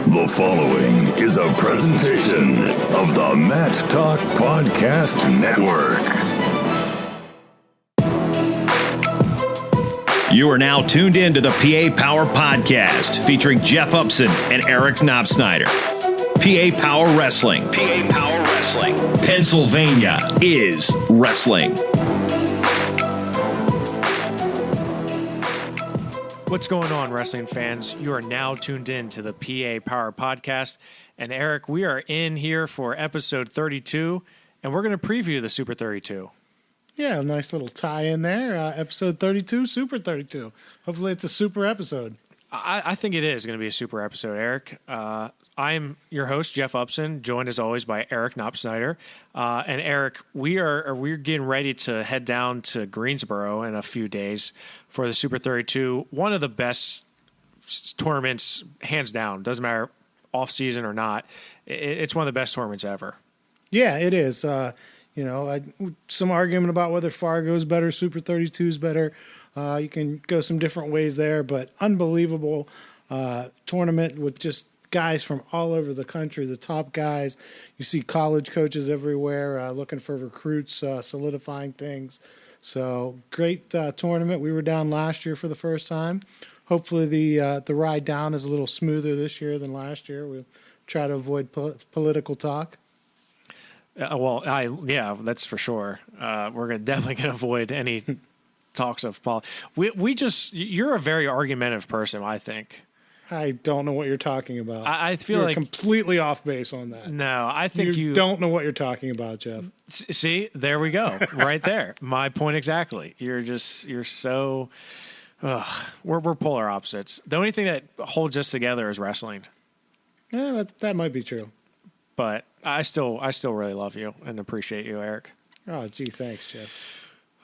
The following is a presentation of the Mat Talk Podcast Network. You are now tuned in to the PA Power Podcast, featuring Jeff Upson and Eric Knopsynder. PA Power Wrestling. PA Power Wrestling. Pennsylvania is wrestling. What's going on, wrestling fans? You are now tuned in to the PA Power Podcast. And Eric, we are in here for episode 32, and we're going to preview the Super 32. Yeah, a nice little tie in there. Episode 32, Super 32. Hopefully it's a super episode. I think it is going to be a super episode, Eric. I'm your host, Jeff Upson, joined as always by Eric Knopsynder. And Eric, we're getting ready to head down to Greensboro in a few days for the Super 32. One of the best tournaments, hands down. Doesn't matter off season or not. It's one of the best tournaments ever. Yeah, it is. Some argument about whether Fargo is better, Super 32 is better. You can go some different ways there, but unbelievable tournament with just guys from all over the country, the top guys. You see college coaches everywhere looking for recruits, solidifying things. So great tournament. We were down last year for the first time. Hopefully the ride down is a little smoother this year than last year. We'll try to avoid political talk. That's for sure. We're definitely going to avoid any talks of politics. You're a very argumentative person, I think. I don't know what you're talking about. I feel you're like completely off base on that. No, I think you don't know what you're talking about, Jeff. See, there we go, right there. My point exactly. You're so. We're polar opposites. The only thing that holds us together is wrestling. Yeah, that might be true. But I still really love you and appreciate you, Eric. Oh, gee, thanks, Jeff.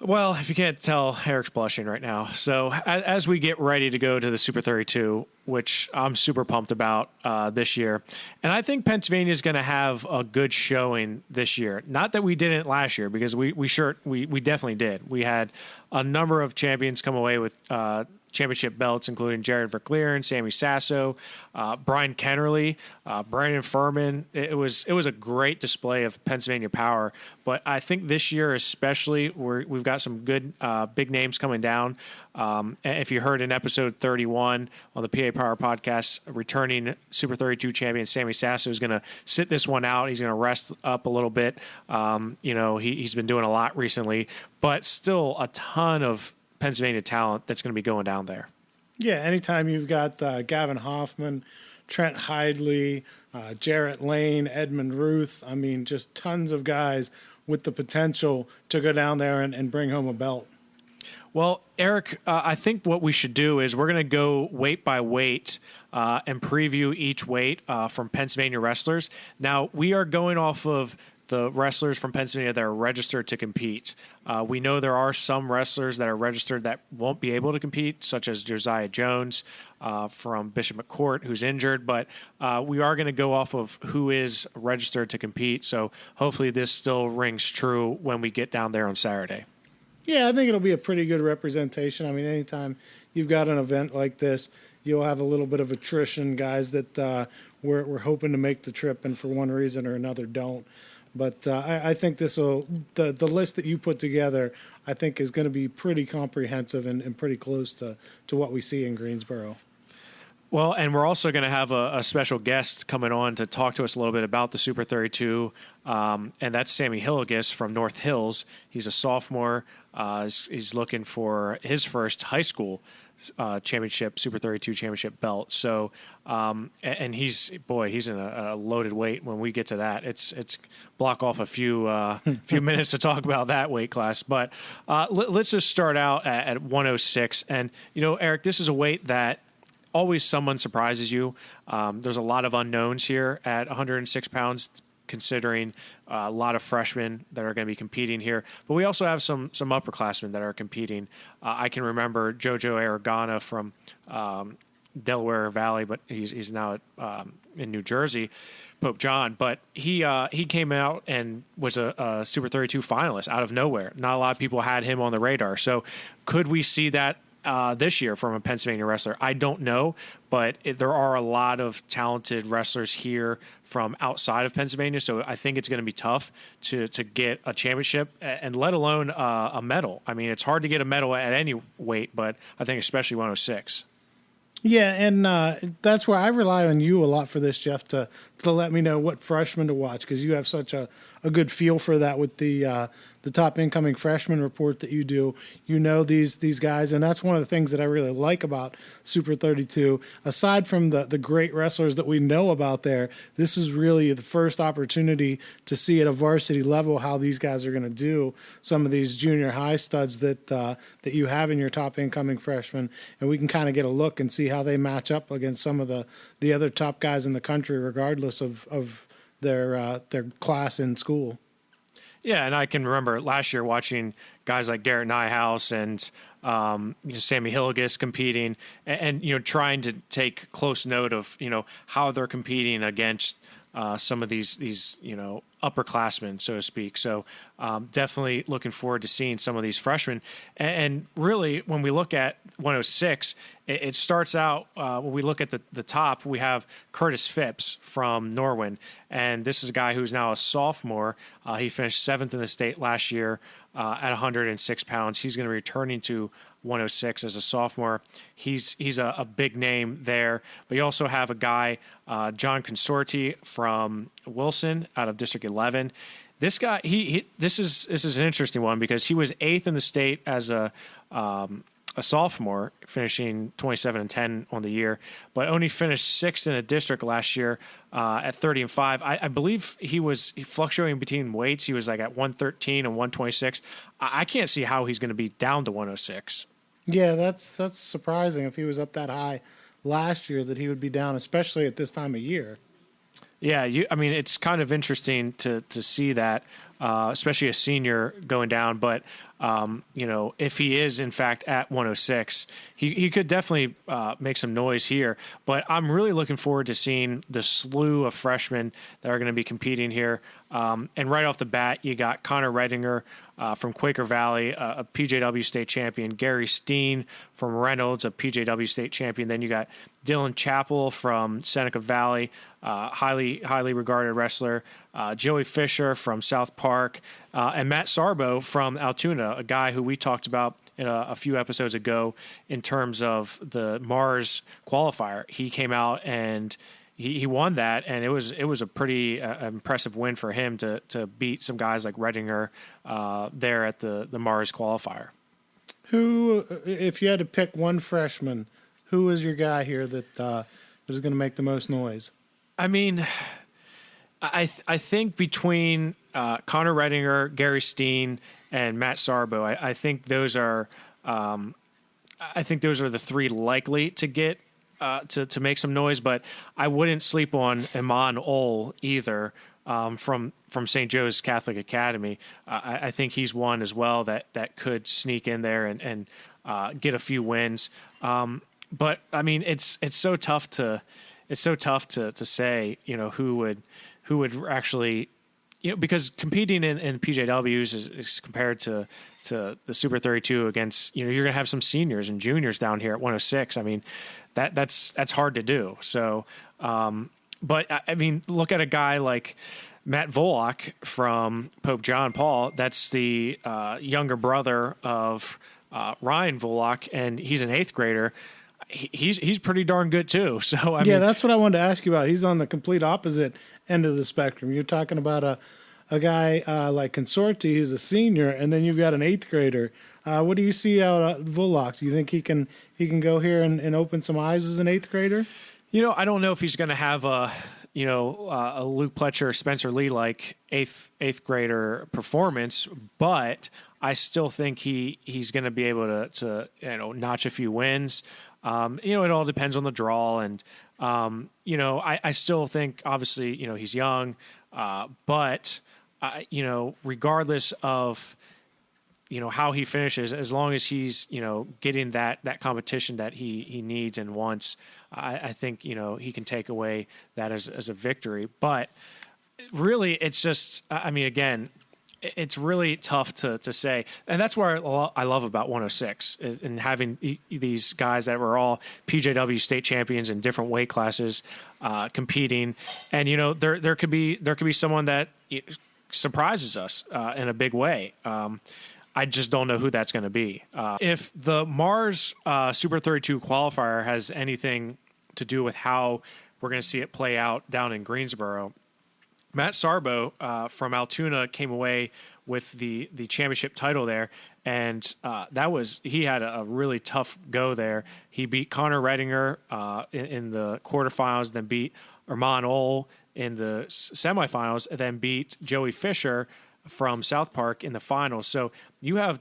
Well, if you can't tell, Eric's blushing right now. So as we get ready to go to the Super 32, which I'm super pumped about this year, and I think Pennsylvania is going to have a good showing this year. Not that we didn't last year, because we definitely did. We had a number of champions come away with championship belts, including Jared Verclear and Sammy Sasso, Brian Kennerly, Brandon Furman. It was a great display of Pennsylvania power. But I think this year especially, we've got some good big names coming down. If you heard in episode 31 on the PA Power Podcast, returning Super 32 champion Sammy Sasso is going to sit this one out. He's going to rest up a little bit. He's been doing a lot recently, but still a ton of Pennsylvania talent that's going to be going down there. Yeah, anytime you've got Gavin Hoffman, Trent Hidley, Jarrett Lane, Edmund Ruth, I mean, just tons of guys with the potential to go down there and bring home a belt. Well, Eric, I think what we should do is we're going to go weight by weight and preview each weight from Pennsylvania wrestlers. Now, we are going off of the wrestlers from Pennsylvania that are registered to compete. We know there are some wrestlers that are registered that won't be able to compete, such as Josiah Jones from Bishop McCourt, who's injured. But we are going to go off of who is registered to compete. So hopefully this still rings true when we get down there on Saturday. Yeah, I think it'll be a pretty good representation. I mean, anytime you've got an event like this, you'll have a little bit of attrition, guys that we're hoping to make the trip and for one reason or another don't. But I think the list that you put together, I think, is going to be pretty comprehensive and pretty close to what we see in Greensboro. Well, and we're also going to have a special guest coming on to talk to us a little bit about the Super 32, and that's Sam Hillegas from North Hills. He's a sophomore. He's looking for his first high school championship, Super 32 championship belt. So, and he's in a loaded weight. When we get to that, it's block off a few minutes to talk about that weight class. But let's just start out at 106. And Eric, this is a weight that always someone surprises you. There's a lot of unknowns here at 106 pounds, considering a lot of freshmen that are going to be competing here. But we also have some upperclassmen that are competing. I can remember Jojo Aragona from Delaware Valley, but he's now in New Jersey, Pope John. But he came out and was a Super 32 finalist out of nowhere. Not a lot of people had him on the radar. So could we see that this year from a Pennsylvania wrestler? I don't know, but there are a lot of talented wrestlers here from outside of Pennsylvania, so I think it's going to be tough to get a championship, and let alone a medal. I mean, it's hard to get a medal at any weight, but I think especially 106. Yeah, and that's where I rely on you a lot for this, Jeff, to let me know what freshmen to watch, because you have such a good feel for that with the top incoming freshman report that you do. You know these guys, and that's one of the things that I really like about Super 32. Aside from the great wrestlers that we know about there, this is really the first opportunity to see at a varsity level how these guys are going to do. Some of these junior high studs that you have in your top incoming freshmen, and we can kind of get a look and see how they match up against some of the other top guys in the country, regardless of their class in school. Yeah, and I can remember last year watching guys like Garrett Nyhouse and Sammy Hillegas competing, and trying to take close note of how they're competing against some of these upperclassmen, so to speak. So definitely looking forward to seeing some of these freshmen. And really, when we look at 106, it starts out, when we look at the top, we have Curtis Phipps from Norwin. And this is a guy who's now a sophomore. He finished 7th in the state last year at 106 pounds. He's going to be returning to 106 as a sophomore. He's a big name there. But you also have a guy, John Consorti from Wilson out of District 11. This guy, this is an interesting one because he was 8th in the state as a sophomore, finishing 27-10 on the year, but only finished 6th in a district last year at 30-5. I believe he fluctuating between weights. He was like at 113 and 126. I can't see how he's going to be down to 106. Yeah, that's surprising if he was up that high last year that he would be down, especially at this time of year. Yeah, I mean, it's kind of interesting to see that, especially a senior going down. But, if he is, in fact, at 106, he could definitely make some noise here. But I'm really looking forward to seeing the slew of freshmen that are going to be competing here. And right off the bat, you got Connor Redinger from Quaker Valley, a PJW state champion. Gary Steen from Reynolds, a PJW state champion. Then you got Dylan Chappell from Seneca Valley, highly regarded wrestler. Joey Fisher from South Park, and Matt Sarbo from Altoona, a guy who we talked about in a few episodes ago in terms of the Mars qualifier. He came out and he won that, and it was a pretty impressive win for him to beat some guys like Redinger there at the Mars qualifier. Who, if you had to pick one freshman, who is your guy here that is going to make the most noise? I mean, I think between Connor Redinger, Gary Steen, and Matt Sarbo, I think those are the three likely to get to make some noise. But I wouldn't sleep on Iman Ol either from St. Joe's Catholic Academy. I think he's one as well that could sneak in there and get a few wins. But I mean, it's so tough to say who would actually, because competing in PJWs is compared to the Super 32 against, you're going to have some seniors and juniors down here at 106. I mean, that's hard to do. So, but I mean, look at a guy like Matt Volok from Pope John Paul. That's the younger brother of Ryan Volok, and he's an 8th grader. He's pretty darn good too. So I mean, that's what I wanted to ask you about. He's on the complete opposite end of the spectrum. You're talking about a guy like Consorti who's a senior, and then you've got an 8th grader. What do you see out at Volok? Do you think he can go here and open some eyes as an 8th grader? I don't know if he's going to have a Luke Pletcher or Spencer Lee like eighth grader performance, but I still think he's going to be able to notch a few wins. It all depends on the draw, and I still think obviously he's young, but regardless of how he finishes, as long as he's getting that competition that he needs and wants, I think he can take away that as a victory. But really, it's just, I mean, again, it's really tough to say. And that's where I love about 106 and having these guys that were all PJW state champions in different weight classes competing. And, you know, there could be someone that surprises us in a big way. I just don't know who that's going to be. If the Mars Super 32 qualifier has anything to do with how we're going to see it play out down in Greensboro, Matt Sarbo from Altoona came away with the championship title there, and he had a really tough go there. He beat Connor Redinger in the quarterfinals, then beat Armand Ole in the semifinals, and then beat Joey Fisher from South Park in the finals. So you have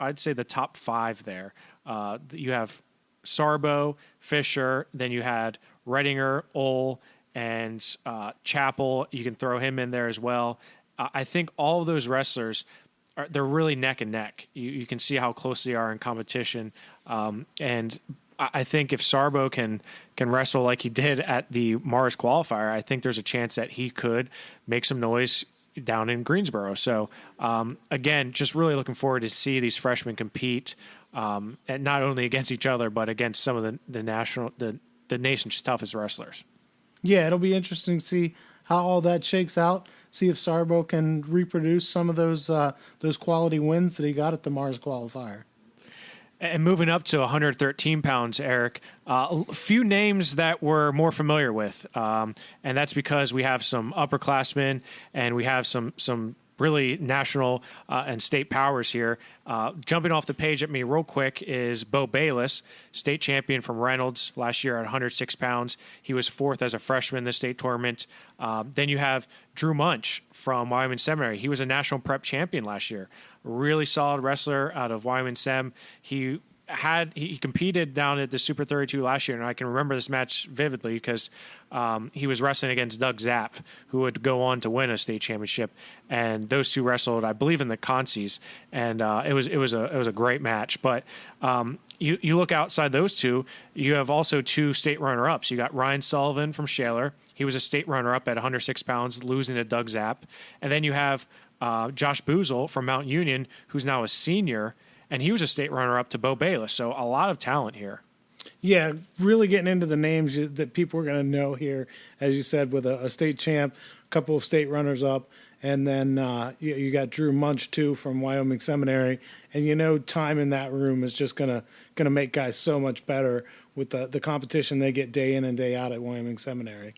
I'd say the top five there. You have Sarbo, Fisher, then you had Redinger, Ole, and Chappell. You can throw him in there as well. I think all of those wrestlers, they're really neck and neck. You can see how close they are in competition. And I think if Sarbo can wrestle like he did at the Mars qualifier, I think there's a chance that he could make some noise down in Greensboro. So again, just really looking forward to see these freshmen compete, and not only against each other, but against some of the nation's toughest wrestlers. Yeah, it'll be interesting to see how all that shakes out. See if Sarbo can reproduce some of those quality wins that he got at the Mars qualifier. And moving up to 113 pounds, Eric, a few names that we're more familiar with, and that's because we have some upperclassmen and we have some really national and state powers here. Jumping off the page at me real quick is Bo Bayless, state champion from Reynolds last year at 106 pounds. He was fourth as a freshman in the state tournament. Then you have Drew Munch from Wyoming Seminary. He was a national prep champion last year. Really solid wrestler out of Wyoming Sem. He competed down at the Super 32 last year, and I can remember this match vividly because he was wrestling against Doug Zapp, who would go on to win a state championship. And those two wrestled, I believe, in the consies, and it was a great match. But you look outside those two, you have also two state runner-ups. You got Ryan Sullivan from Shaler. He was a state runner-up at 106 pounds, losing to Doug Zapp. And then you have Josh Boozle from Mount Union, who's now a senior, and he was a state runner-up to Bo Bayless. So a lot of talent here. Yeah, really getting into the names that people are going to know here, as you said, with a state champ, a couple of state runners-up, and then you got Drew Munch, too, from Wyoming Seminary. And you know time in that room is just going to make guys so much better with the competition they get day in and day out at Wyoming Seminary.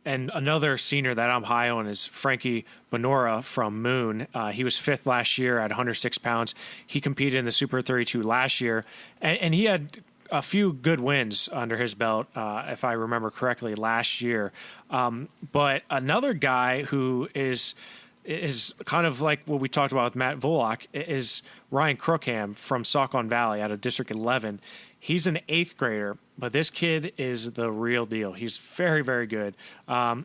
And another senior that I'm high on is Frankie Benora from Moon. He was fifth last year at 106 pounds. He competed in the Super 32 last year, and he had a few good wins under his belt, if I remember correctly, last year. But another guy who is kind of like what we talked about with Matt Volok is Ryan Crookham from Saucon Valley out of District 11. He's an eighth grader, but this kid is the real deal. He's very, very good.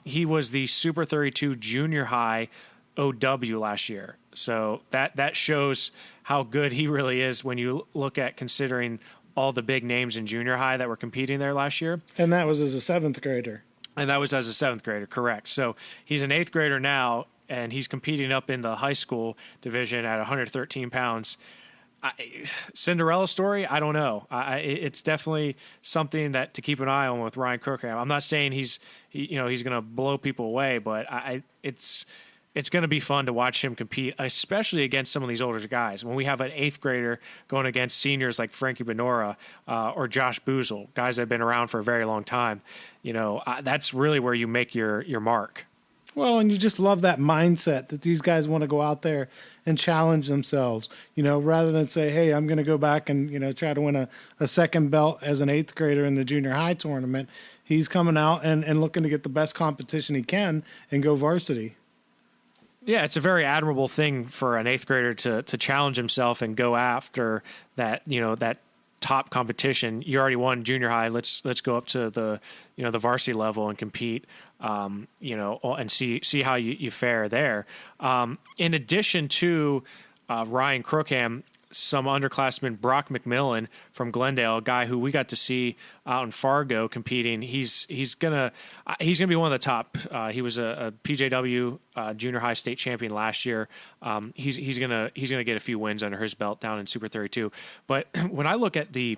He was the Super 32 junior high OW last year. So that shows how good he really is when you look at considering all the big names in junior high that were competing there last year. And that was as a seventh grader. And that was as a seventh grader, correct. So he's an eighth grader now, and he's competing up in the high school division at 113 pounds. Cinderella story? I don't know. It's definitely something that to keep an eye on with Ryan Crookham. I'm not saying he's going to blow people away, but it's going to be fun to watch him compete, especially against some of these older guys. When we have an eighth grader going against seniors like Frankie Benora or Josh Boozle, guys that have been around for a very long time, that's really where you make your mark. Well, and you just love that mindset that these guys want to go out there and challenge themselves, rather than say, hey, I'm going to go back and, try to win a second belt as an eighth grader in the junior high tournament. He's coming out and looking to get the best competition he can and go varsity. Yeah, it's a very admirable thing for an eighth grader to challenge himself and go after that, that top competition. You already won junior high. Let's go up to the varsity level and compete, and see how you fare there. In addition to Ryan Crookham, some underclassmen, Brock McMillan from Glendale, a guy who we got to see out in Fargo competing. He's gonna be one of the top. He was a PJW junior high state champion last year. He's gonna get a few wins under his belt down in Super 32. But when I look at the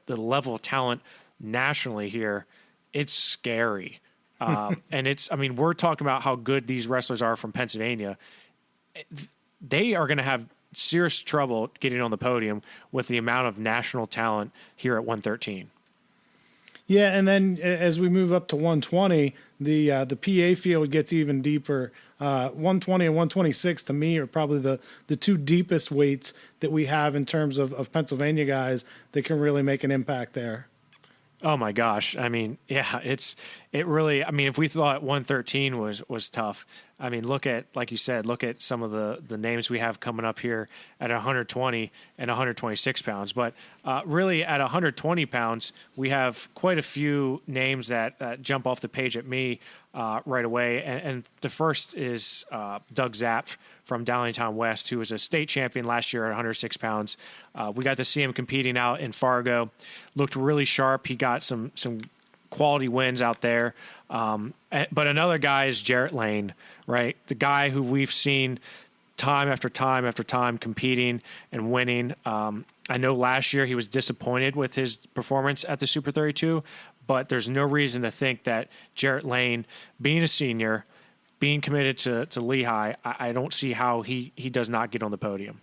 level of talent nationally here, it's scary. And we're talking about how good these wrestlers are from Pennsylvania. They are going to have serious trouble getting on the podium with the amount of national talent here at 113. Yeah, and then as we move up to 120, the PA field gets even deeper. 120 and 126 to me are probably the two deepest weights that we have in terms of Pennsylvania guys that can really make an impact there. Oh my gosh. I mean, yeah, it really, if we thought 113 was tough, look at, like you said, look at some of the names we have coming up here at 120 and 126 pounds. But really at 120 pounds, we have quite a few names that jump off the page at me right away. And the first is Doug Zapp from Downingtown West, who was a state champion last year at 106 pounds. We got to see him competing out in Fargo. Looked really sharp. He got some quality wins out there. But another guy is Jarrett Lane, right? The guy who we've seen time after time after time competing and winning. I know last year he was disappointed with his performance at the Super 32, but there's no reason to think that Jarrett Lane, being a senior, being committed to Lehigh, I don't see how he does not get on the podium.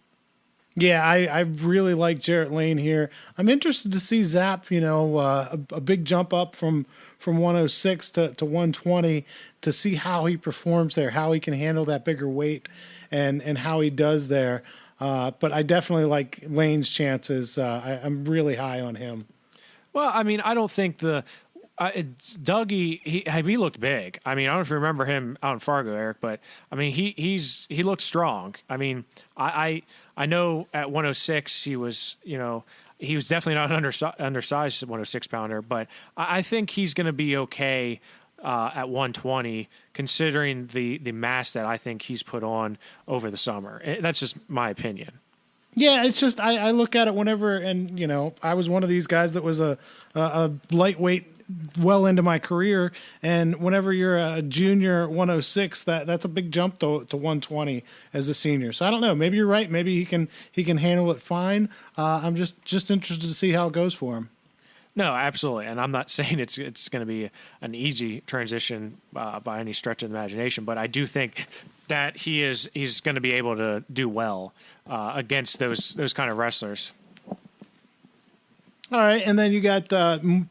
Yeah, I really like Jarrett Lane here. I'm interested to see Zapp, a big jump up from 106 to 120 to see how he performs there, how he can handle that bigger weight and how he does there. But I definitely like Lane's chances. I'm really high on him. Well, I don't think Dougie, he looked big. I don't know if you remember him out in Fargo, Eric, but he looked strong. I know at 106 he was definitely not an undersized 106 pounder, but I think he's going to be okay at 120 considering the mass that I think he's put on over the summer. That's just my opinion. Yeah, it's just I look at it whenever, and I was one of these guys that was a lightweight well into my career, and whenever you're a junior 106, that's a big jump to 120 as a senior. So I don't know, maybe you're right, maybe he can handle it fine. I'm just interested to see how it goes for him. No, absolutely, and I'm not saying it's going to be an easy transition by any stretch of the imagination, but I do think that he's going to be able to do well against those kind of wrestlers. All right, and then you got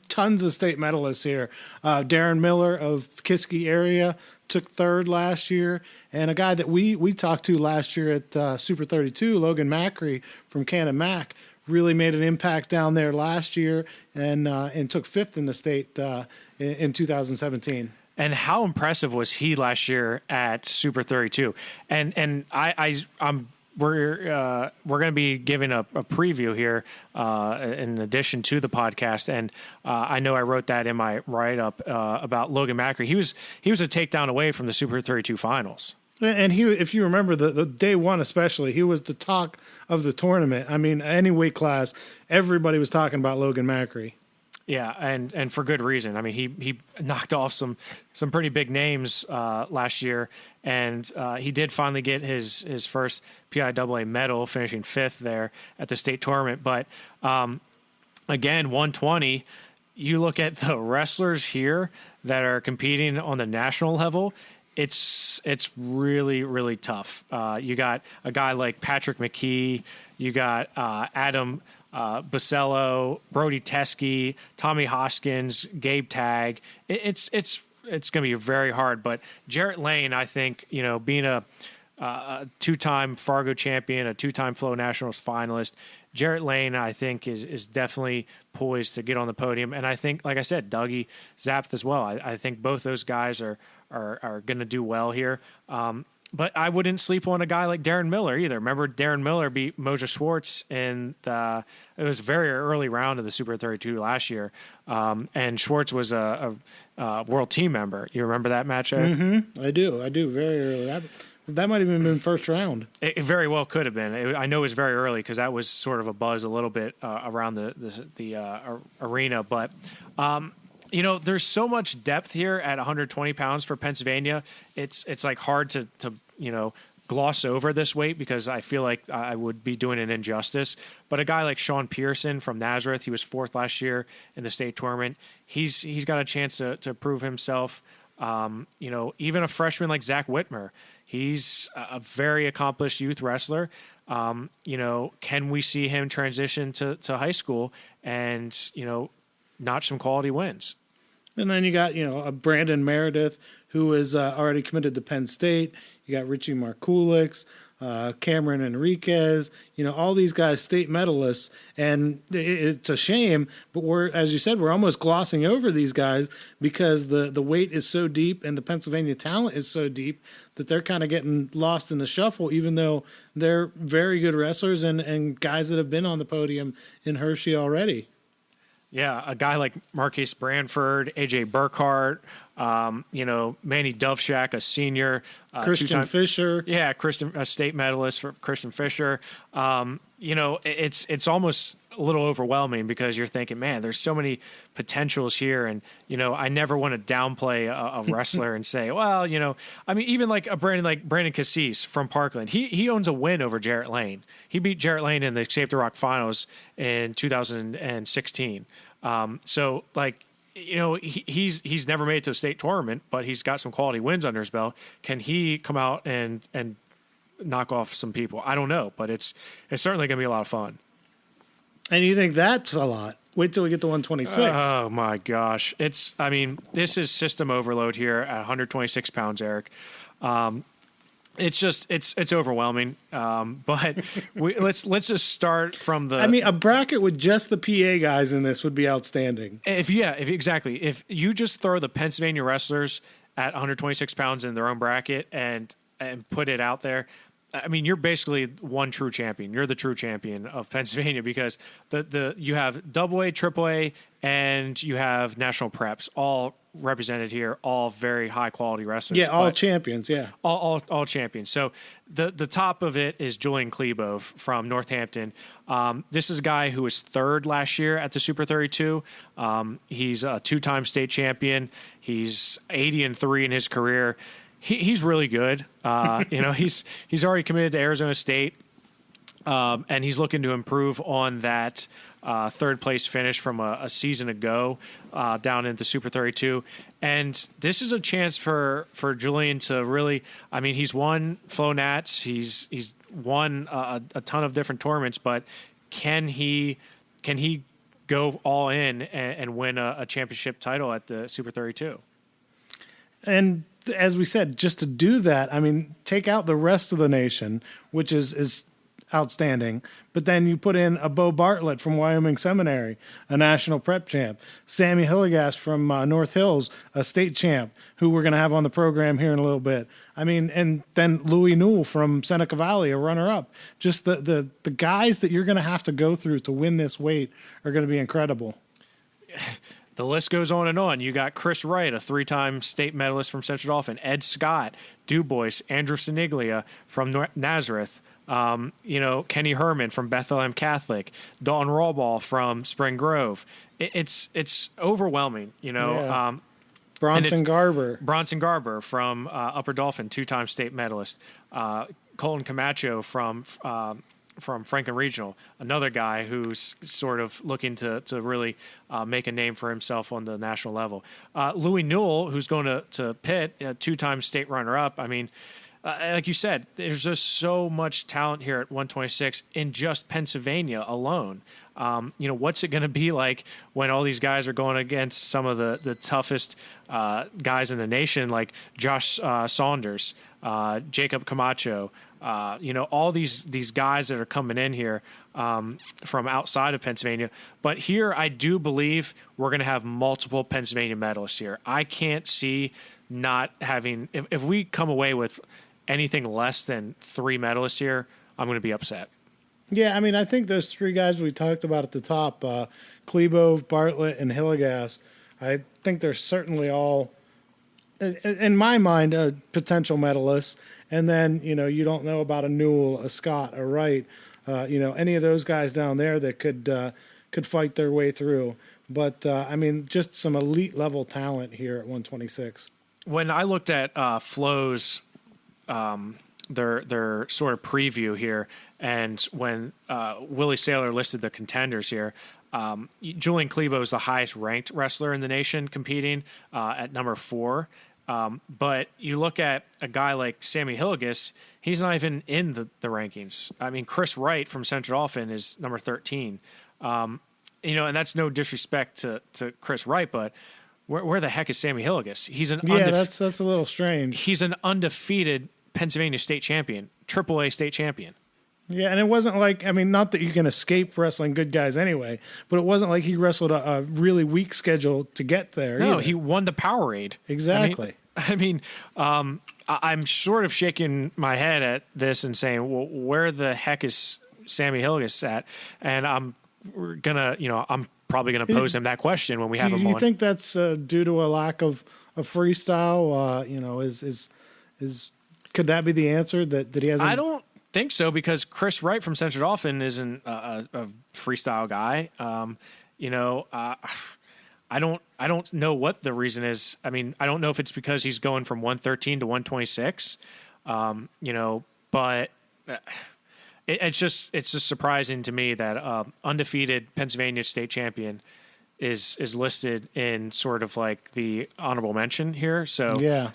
tons of state medalists here. Darren Miller of Kiski area took third last year, and a guy that we talked to last year at Super 32, Logan Macri from Cannon Mac, really made an impact down there last year and took fifth in the state in 2017. And how impressive was he last year at Super 32? And we're going to be giving a preview here in addition to the podcast, and I know I wrote that in my write-up about Logan Macri. He was a takedown away from the Super 32 finals. And he, if you remember the day one especially, he was the talk of the tournament. Any weight class, everybody was talking about Logan Macri. Yeah, and for good reason. He knocked off some pretty big names last year, and he did finally get his first PIAA medal, finishing fifth there at the state tournament. But again, 120, you look at the wrestlers here that are competing on the national level, it's really, really tough. You got a guy like Patrick McKee, you got Adam Basello, Brody Teskey, Tommy Hoskins, Gabe Tagg. It's going to be very hard. But Jarrett Lane, I think, being a two-time Fargo champion, a two-time Flow Nationals finalist, Jarrett Lane, I think, is definitely poised to get on the podium. And I think, like I said, Dougie Zapp as well. I think both those guys are going to do well here. But I wouldn't sleep on a guy like Darren Miller either. Remember, Darren Miller beat Moja Schwartz it was a very early round of the Super 32 last year. And Schwartz was a world team member. You remember that match, Eric? Mm-hmm. I do. Very early. That might have even been first round. It very well could have been. I know it was very early because that was sort of a buzz a little bit around the arena. But, there's so much depth here at 120 pounds for Pennsylvania. It's like hard to gloss over this weight because I feel like I would be doing an injustice. But a guy like Sean Pearson from Nazareth, he was 4th last year in the state tournament. He's got a chance to prove himself. Even a freshman like Zach Whitmer, he's a very accomplished youth wrestler. Can we see him transition to high school and, notch some quality wins? And then you got, a Brandon Meredith who is already committed to Penn State. You got Richie Markulix, Cameron Enriquez, all these guys state medalists. And it's a shame, but as you said, we're almost glossing over these guys because the weight is so deep and the Pennsylvania talent is so deep that they're kind of getting lost in the shuffle, even though they're very good wrestlers and guys that have been on the podium in Hershey already. Yeah, a guy like Marquise Branford, AJ Burkhart, Manny Doveshak, a senior. Christian Fisher. Yeah, a state medalist for Christian Fisher. It's almost a little overwhelming because you're thinking, man, there's so many potentials here. And, I never want to downplay a wrestler and say, well, even like Brandon Cassis from Parkland, he owns a win over Jarrett Lane. He beat Jarrett Lane in the Save the Rock finals in 2016. He's never made it to a state tournament, but he's got some quality wins under his belt. Can he come out and knock off some people? I don't know, but it's certainly going to be a lot of fun. And you think that's a lot? Wait till we get to 126. Oh my gosh. This is system overload here at 126 pounds, Eric. It's overwhelming. But let's just start from the. A bracket with just the PA guys in this would be outstanding. Exactly. If you just throw the Pennsylvania wrestlers at 126 pounds in their own bracket and put it out there, you're basically one true champion. You're the true champion of Pennsylvania because you have AA, AAA, and you have national preps all represented here, all very high quality wrestlers. Yeah, all champions. Yeah, all champions. So the top of it is Julian Chlebove from Northampton. This is a guy who was 3rd last year at the Super 32. He's a 2-time state champion. He's 80-3 in his career. He's really good. He's already committed to Arizona State, and he's looking to improve on that 3rd place finish from a season ago down in the Super 32. And this is a chance for Julian to really. He's won FloNats. He's won a ton of different tournaments, but can he go all in and win a championship title at the Super 32? And as we said, just to do that, take out the rest of the nation, which is outstanding, but then you put in a Bo Bartlett from Wyoming Seminary, a national prep champ, Sammy Hillegas from North Hills, a state champ, who we're going to have on the program here in a little bit. And then Louis Newell from Seneca Valley, a runner-up. Just the guys that you're going to have to go through to win this weight are going to be incredible. The list goes on and on. You got Chris Wright, a 3-time state medalist from Central Dauphin, Ed Scott, Du Bois, Andrew Siniglia from Nazareth, Kenny Herman from Bethlehem Catholic, Dalton Rawball from Spring Grove. It's overwhelming, Yeah. Bronson Garber from Upper Dauphin, 2-time state medalist. Colton Camacho from Franklin Regional, another guy who's sort of looking to really make a name for himself on the national level. Louis Newell, who's going to Pitt, a 2-time state runner-up. Like you said, there's just so much talent here at 126 in just Pennsylvania alone. What's it going to be like when all these guys are going against some of the toughest guys in the nation, like Josh Saunders, Jacob Camacho, all these guys that are coming in here from outside of Pennsylvania. But here, I do believe we're going to have multiple Pennsylvania medalists here. I can't see not having, if we come away with anything less than 3 medalists here, I'm going to be upset. Yeah, I think those 3 guys we talked about at the top, Chlebove, Bartlett, and Hillegas, I think they're certainly all in my mind, a potential medalist. And then, you don't know about a Newell, a Scott, a Wright, any of those guys down there that could fight their way through. But, just some elite level talent here at 126. When I looked at Flo's, their sort of preview here, and when Willie Saylor listed the contenders here, Julian Chlebove is the highest ranked wrestler in the nation competing at number 4. But you look at a guy like Sammy Hillegas, he's not even in the rankings. I mean, Chris Wright from Central Dauphin is number 13. And that's no disrespect to Chris Wright, but where the heck is Sammy Hillegas? He's that's a little strange. He's an undefeated Pennsylvania state champion, AAA state champion. Yeah, and it wasn't like, not that you can escape wrestling good guys anyway, but it wasn't like he wrestled a really weak schedule to get there. No, either. He won the Powerade. Exactly. I'm sort of shaking my head at this and saying, well, where the heck is Sammy Hillegas at? And I'm probably gonna pose him that question when we have him on. Do you think that's due to a lack of freestyle? Could that be the answer that he hasn't? I don't think so, because Chris Wright from Central Dauphin isn't a freestyle guy. I don't know what the reason is. I don't know if it's because he's going from 113 to 126. But it's just surprising to me that undefeated Pennsylvania state champion is listed in sort of like the honorable mention here. So yeah.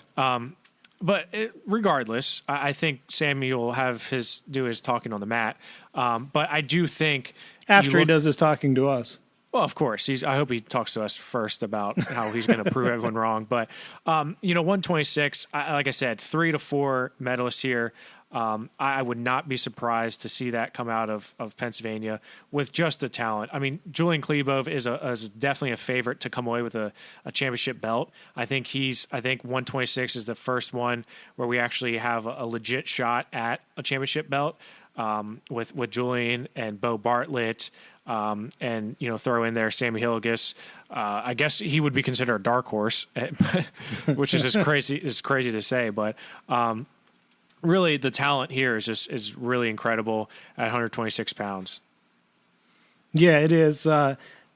But regardless, I think Sammy will have do his talking on the mat. But I do think after he does his talking to us. Well, of course, I hope he talks to us first about how he's going to prove everyone wrong. But 126, like I said, 3 to 4 medalists here. I would not be surprised to see that come out of Pennsylvania with just the talent. Julian Chlebove is definitely a favorite to come away with a championship belt. I think 126 is the first one where we actually have a legit shot at a championship belt with Julian and Bo Bartlett. And throw in there Sammy Hillegas. I guess he would be considered a dark horse, which is crazy to say. But really, the talent here is really incredible at 126 pounds. Yeah, it is.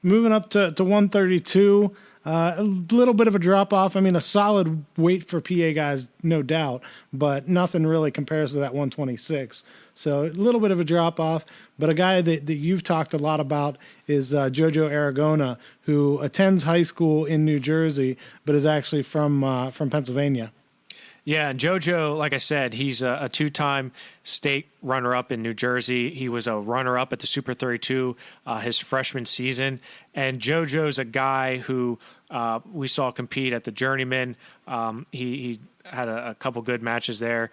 Moving up to 132, a little bit of a drop off. A solid weight for PA guys, no doubt, but nothing really compares to that 126. So a little bit of a drop off, but a guy that you've talked a lot about is Jojo Aragona, who attends high school in New Jersey, but is actually from Pennsylvania. Yeah, and JoJo, like I said, he's a 2-time state runner-up in New Jersey. He was a runner-up at the Super 32 his freshman season. And JoJo's a guy who we saw compete at the Journeyman. He had a couple good matches there,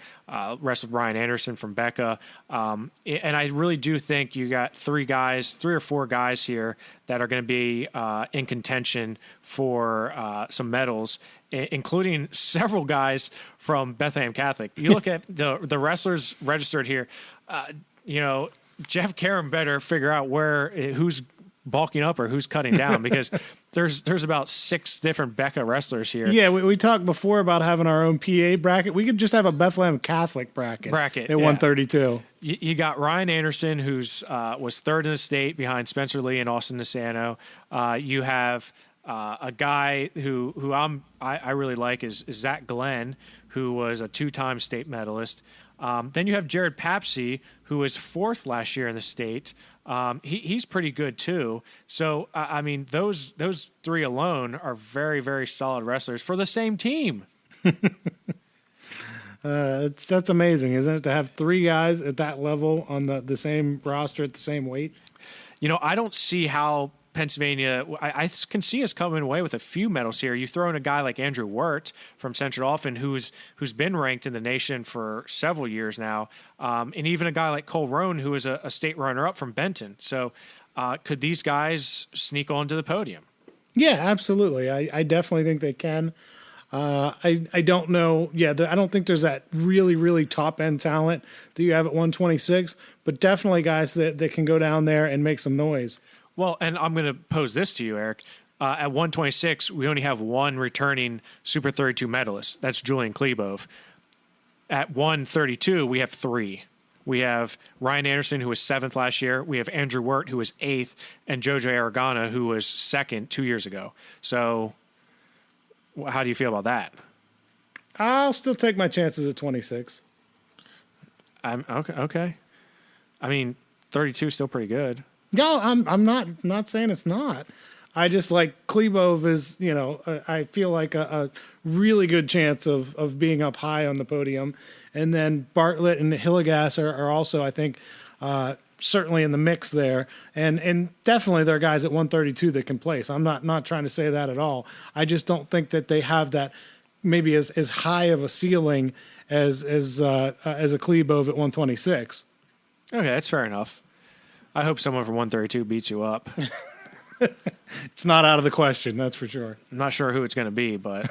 wrestled Ryan Anderson from Becca. And I really do think you got 3 or 4 guys here that are going to be in contention for some medals, including several guys from Bethlehem Catholic. You look at the wrestlers registered here, Jeff Karam better figure out who's bulking up or who's cutting down, because there's about 6 different Becca wrestlers here. Yeah, we talked before about having our own PA bracket. We could just have a Bethlehem Catholic bracket at 132. You got Ryan Anderson, who's was 3rd in the state behind Spencer Lee and Austin Nisano. You have a guy who I really like is Zach Glenn, who was a 2-time state medalist. Then you have Jared Papsey, who was 4th last year in the state. He's pretty good too. So those 3 alone are very, very solid wrestlers for the same team. That's amazing, isn't it, to have 3 guys at that level on the same roster at the same weight? I don't see how Pennsylvania, I can see us coming away with a few medals here. You throw in a guy like Andrew Wirt from Central Dauphin, who's been ranked in the nation for several years now, and even a guy like Cole Roan, who is a state runner-up from Benton. So could these guys sneak onto the podium? Yeah, absolutely. I definitely think they can. I don't know. Yeah, I don't think there's that really, really top-end talent that you have at 126, but definitely guys that can go down there and make some noise. Well, and I'm going to pose this to you, Eric. At 126, we only have one returning Super 32 medalist. That's Julian Chlebove. At 132, we have three. We have Ryan Anderson, who was 7th last year. We have Andrew Wirt, who was 8th, and Jojo Aragona, who was 2nd 2 years ago. So how do you feel about that? I'll still take my chances at 26. I'm okay. I mean, 32 is still pretty good. No, I'm not saying it's not. I just like Chlebove is, I feel like a really good chance of being up high on the podium. And then Bartlett and Hillegas are also, I think, certainly in the mix there. And definitely there are guys at 132 that can place. I'm not trying to say that at all. I just don't think that they have that maybe as high of a ceiling as a Chlebove at 126. Okay, that's fair enough. I hope someone from 132 beats you up. It's not out of the question, that's for sure. I'm not sure who it's going to be, but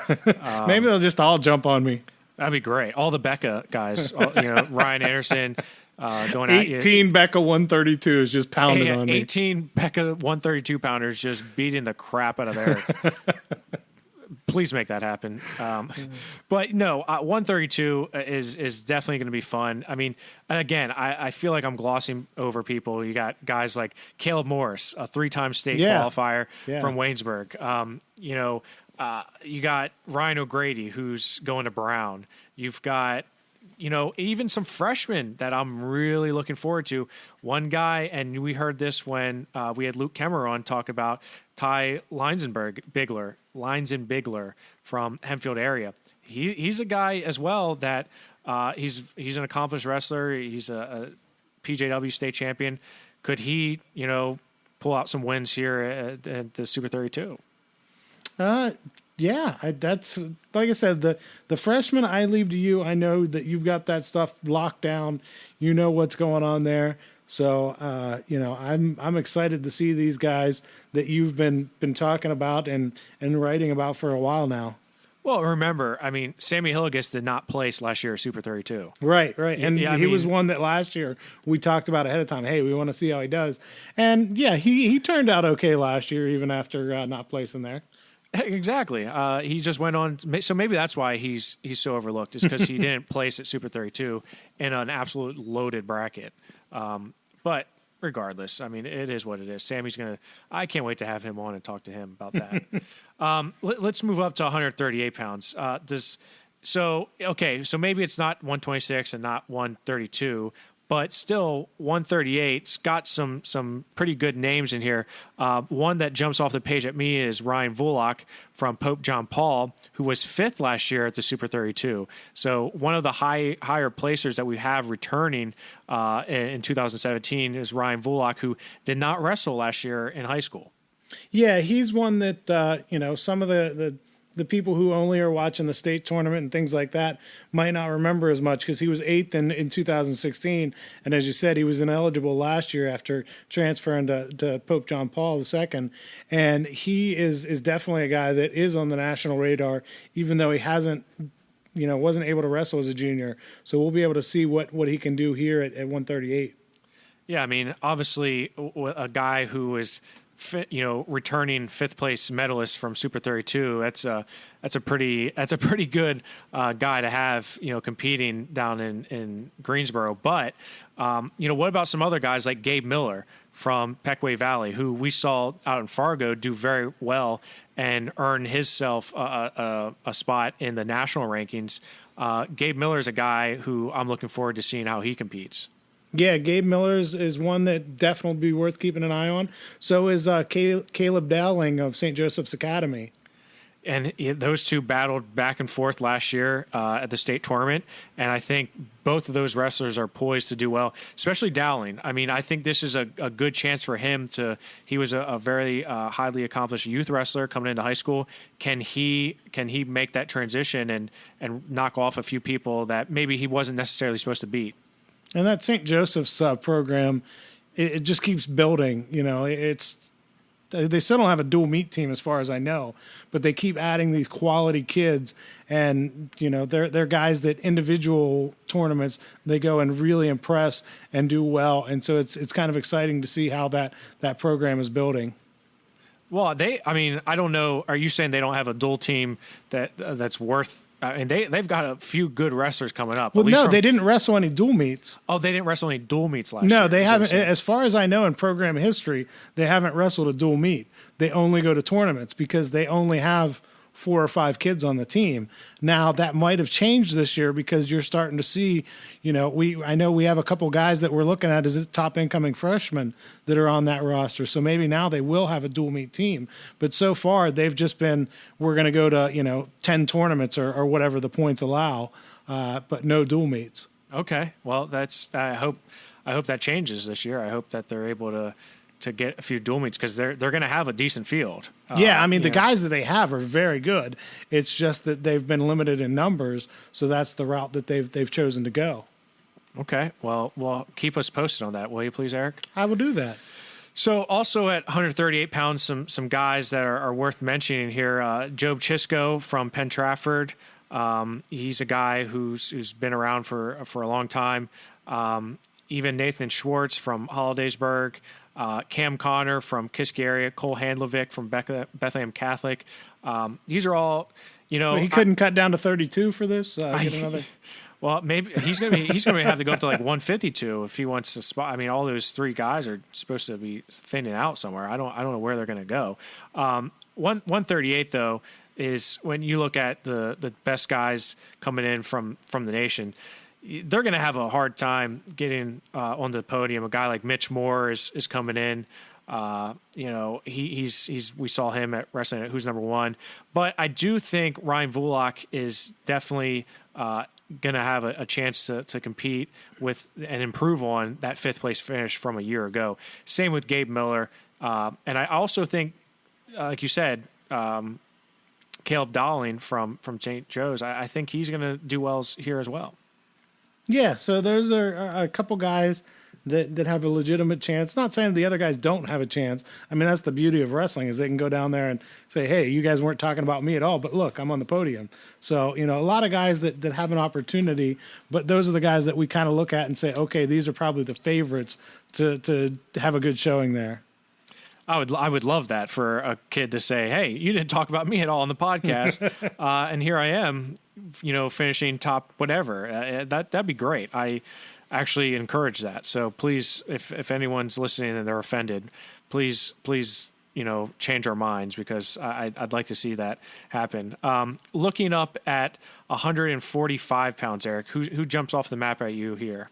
maybe they'll just all jump on me. That'd be great. All the Becca guys, Ryan Anderson going at you. 18 Becca 132 is just pounding on me. 18 Becca 132 pounders just beating the crap out of Eric. Please make that happen. But no, 132 is definitely going to be fun. I mean, again, I feel like I'm glossing over people. You got guys like Caleb Morris, a 3-time state qualifier from Waynesburg. You got Ryan O'Grady, who's going to Brown. You've got, even some freshmen that I'm really looking forward to. One guy, and we heard this when we had Luke Kemmer on talk about Ty Leinzenbigler from Hempfield area. He's a guy as well that he's an accomplished wrestler. He's a PJW state champion. Could he, pull out some wins here at the Super 32? Yeah, that's like I said, the freshman I leave to you. I know that you've got that stuff locked down. You know what's going on there. So, I'm excited to see these guys that you've been talking about and writing about for a while now. Well, remember, I mean, Sammy Hillegas did not place last year at Super 32. Right. And he was one that last year we talked about ahead of time. Hey, we want to see how he does. And, yeah, he turned out okay last year, even after not placing there. Exactly. He just went on. So maybe that's why he's so overlooked, is because he didn't place at Super 32 in an absolute loaded bracket. But regardless, I mean, it is what it is. Sammy's I can't wait to have him on and talk to him about that. Let's move up to 138 pounds. So maybe it's not 126 and not 132, but still 138's got some pretty good names in here. One that jumps off the page at me is Ryan Vulock from Pope John Paul, who was 5th last year at the Super 32. So one of the higher placers that we have returning in 2017 is Ryan Vulock, who did not wrestle last year in high school. Yeah, he's one that some of the people who only are watching the state tournament and things like that might not remember as much, because he was 8th in 2016. And as you said, he was ineligible last year after transferring to Pope John Paul II. And he is definitely a guy that is on the national radar, even though he hasn't, wasn't able to wrestle as a junior. So we'll be able to see what he can do here at 138. Yeah, I mean, obviously a guy who is returning 5th place medalist from Super 32. That's a pretty good guy to have, competing down in Greensboro. But what about some other guys like Gabe Miller from Pequay Valley, who we saw out in Fargo do very well and earn himself a spot in the national rankings. Gabe Miller is a guy who I'm looking forward to seeing how he competes. Yeah, Gabe Miller is one that definitely be worth keeping an eye on. So is Caleb Dowling of St. Joseph's Academy. And those two battled back and forth last year at the state tournament, and I think both of those wrestlers are poised to do well, especially Dowling. I mean, I think this is a good chance for him to – he was a very highly accomplished youth wrestler coming into high school. Can he make that transition and knock off a few people that maybe he wasn't necessarily supposed to beat? And that St. Joseph's program, it just keeps building. They still don't have a dual meet team as far as I know, but they keep adding these quality kids, and they're guys that individual tournaments they go and really impress and do well, and so it's kind of exciting to see how that program is building. Well, I don't know. Are you saying they don't have a dual team that's worth? And they've got a few good wrestlers coming up. Well, no, they didn't wrestle any dual meets. Oh, they didn't wrestle any dual meets last year. No, they haven't. As far as I know in program history, they haven't wrestled a dual meet. They only go to tournaments because they only have 4 or 5 kids on the team. Now that might have changed this year because you're starting to see, I know we have a couple guys that we're looking at as top incoming freshmen that are on that roster. So maybe now they will have a dual meet team. But so far they've just been, we're going to go to, 10 tournaments or whatever the points allow, but no dual meets. Okay. Well, I hope that changes this year. I hope that they're able to get a few dual meets because they're going to have a decent field. Yeah, I mean, the guys that they have are very good. It's just that they've been limited in numbers, so that's the route that they've chosen to go. Okay, well, keep us posted on that, will you please, Eric? I will do that. So also at 138 pounds, some guys that are worth mentioning here. Job Chisco from Penn Trafford. He's a guy who's been around for a long time. Even Nathan Schwartz from Hollidaysburg. Cam Connor from Kiscaria, Cole Handlovic from Bethlehem Catholic. These are all, he couldn't cut down to 32 for this. Get another. Well, maybe he's gonna have to go up to like 152 if he wants to spot. I mean, all those 3 guys are supposed to be thinning out somewhere. I don't know where they're gonna go. 138 though is when you look at the best guys coming in from the nation. They're going to have a hard time getting on the podium. A guy like Mitch Moore is coming in. We saw him at wrestling at Who's Number One. But I do think Ryan Vulak is definitely going to have a chance to compete with and improve on that 5th place finish from a year ago. Same with Gabe Miller. And I also think, like you said, Caleb Dowling from St. Joe's, I think he's going to do well here as well. Yeah, so those are a couple guys that have a legitimate chance. Not saying the other guys don't have a chance. I mean, that's the beauty of wrestling is they can go down there and say, hey, you guys weren't talking about me at all, but look, I'm on the podium. So, a lot of guys that have an opportunity, but those are the guys that we kind of look at and say, okay, these are probably the favorites to have a good showing there. I would love that for a kid to say, hey, you didn't talk about me at all on the podcast, and here I am, finishing top whatever. That'd be great. I actually encourage that. So please, if anyone's listening and they're offended, please, change our minds because I'd like to see that happen. Looking up at 145 pounds, Eric, who jumps off the map at you here?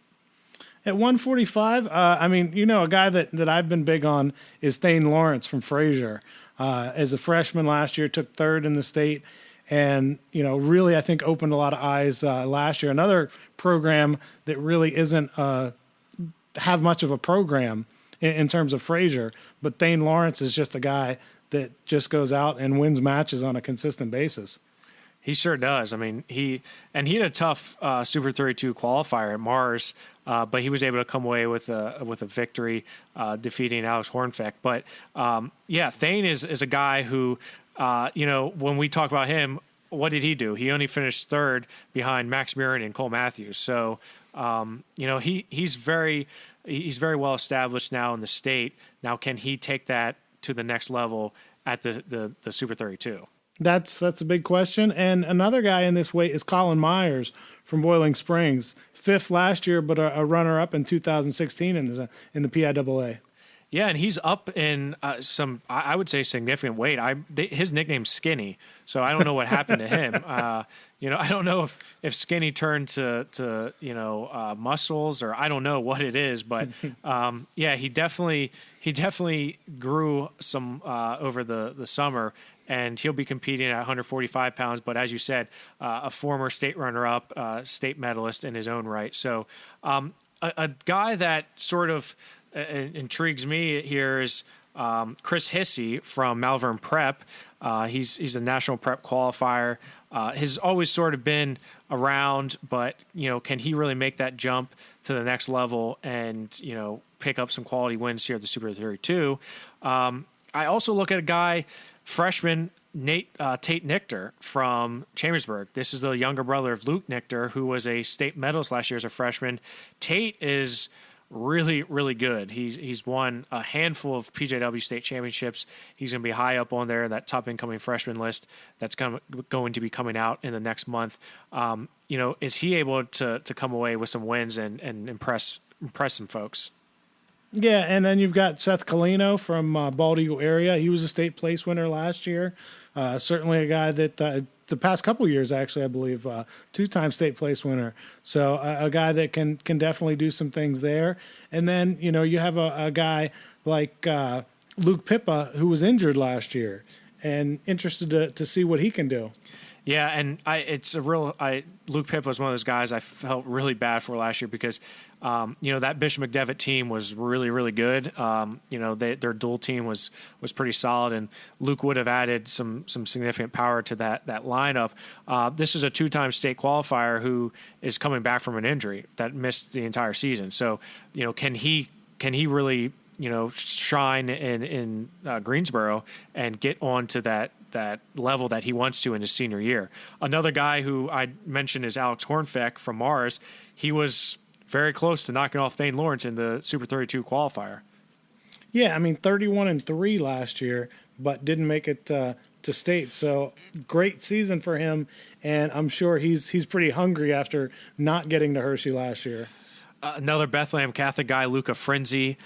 At 145, a guy that I've been big on is Thane Lawrence from Fraser. As a freshman last year, took 3rd in the state and, really I think opened a lot of eyes last year. Another program that really isn't have much of a program in terms of Fraser, but Thane Lawrence is just a guy that just goes out and wins matches on a consistent basis. He sure does. I mean, he had a tough Super 32 qualifier at Mars, but he was able to come away with a victory, defeating Alex Hornfeck. But Thane is a guy who, when we talk about him, what did he do? He only finished 3rd behind Max Murin and Cole Matthews. So, he's very well established now in the state. Now, can he take that to the next level at the Super 32? That's a big question. And another guy in this weight is Colin Myers from Boiling Springs, 5th last year, but a runner-up in 2016 in the PIAA. Yeah, and he's up in some, I would say, significant weight. His nickname's Skinny, so I don't know what happened to him. I don't know if Skinny turned to muscles, or I don't know what it is, but he definitely grew some over the summer. And he'll be competing at 145 pounds. But as you said, a former state runner-up, state medalist in his own right. So a guy that sort of intrigues me here is Chris Hissey from Malvern Prep. He's a national prep qualifier. Has always sort of been around, but can he really make that jump to the next level and pick up some quality wins here at the Super 32? I also look at a guy, freshman Tate Nichter from Chambersburg. This is the younger brother of Luke Nichter, who was a state medalist last year as a freshman. Tate is really, really good. He's won a handful of PJW state championships. He's going to be high up on there, that top incoming freshman list that's going to be coming out in the next month. Is he able to come away with some wins and impress some folks? Yeah, and then you've got Seth Colino from Bald Eagle area. He was a state place winner last year. Certainly a guy that the past couple years, actually, I believe, 2-time state place winner. So a guy that can definitely do some things there. And then, you have a guy like Luke Pippa, who was injured last year, and interested to see what he can do. Yeah, and Luke Pippa was one of those guys I felt really bad for last year because, that Bishop McDevitt team was really, really good. Their dual team was pretty solid, and Luke would have added some significant power to that lineup. This is a 2-time state qualifier who is coming back from an injury that missed the entire season. So, can he really, shine in Greensboro and get on to that level that he wants to in his senior year? Another guy who I mentioned is Alex Hornfeck from Mars. He was very close to knocking off Thane Lawrence in the Super 32 qualifier. Yeah, 31-3 last year, but didn't make it to state. So great season for him, and I'm sure he's pretty hungry after not getting to Hershey last year. Another Bethlehem Catholic guy, Luca Frenzy.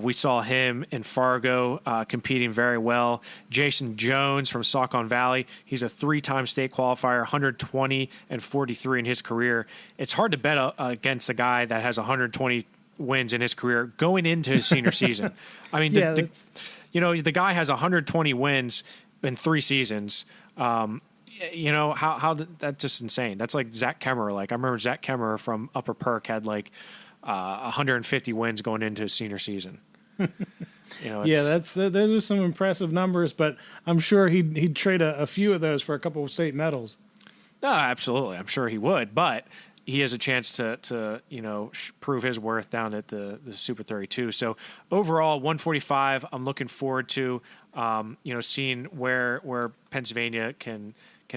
We saw him in Fargo competing very well. Jason Jones from Saucon Valley. He's a 3-time state qualifier, 120 and 43 in his career. It's hard to bet against a guy that has 120 wins in his career going into his senior season. The guy has 120 wins in 3 seasons. That's just insane. That's like Zach Kemmerer. I remember Zach Kemmerer from Upper Perk had 150 wins going into his senior season. Those are some impressive numbers, but I'm sure he'd trade a few of those for a couple of state medals. No, absolutely. I'm sure he would, but he has a chance to prove his worth down at the Super 32. So overall, 145. I'm looking forward to seeing where Pennsylvania can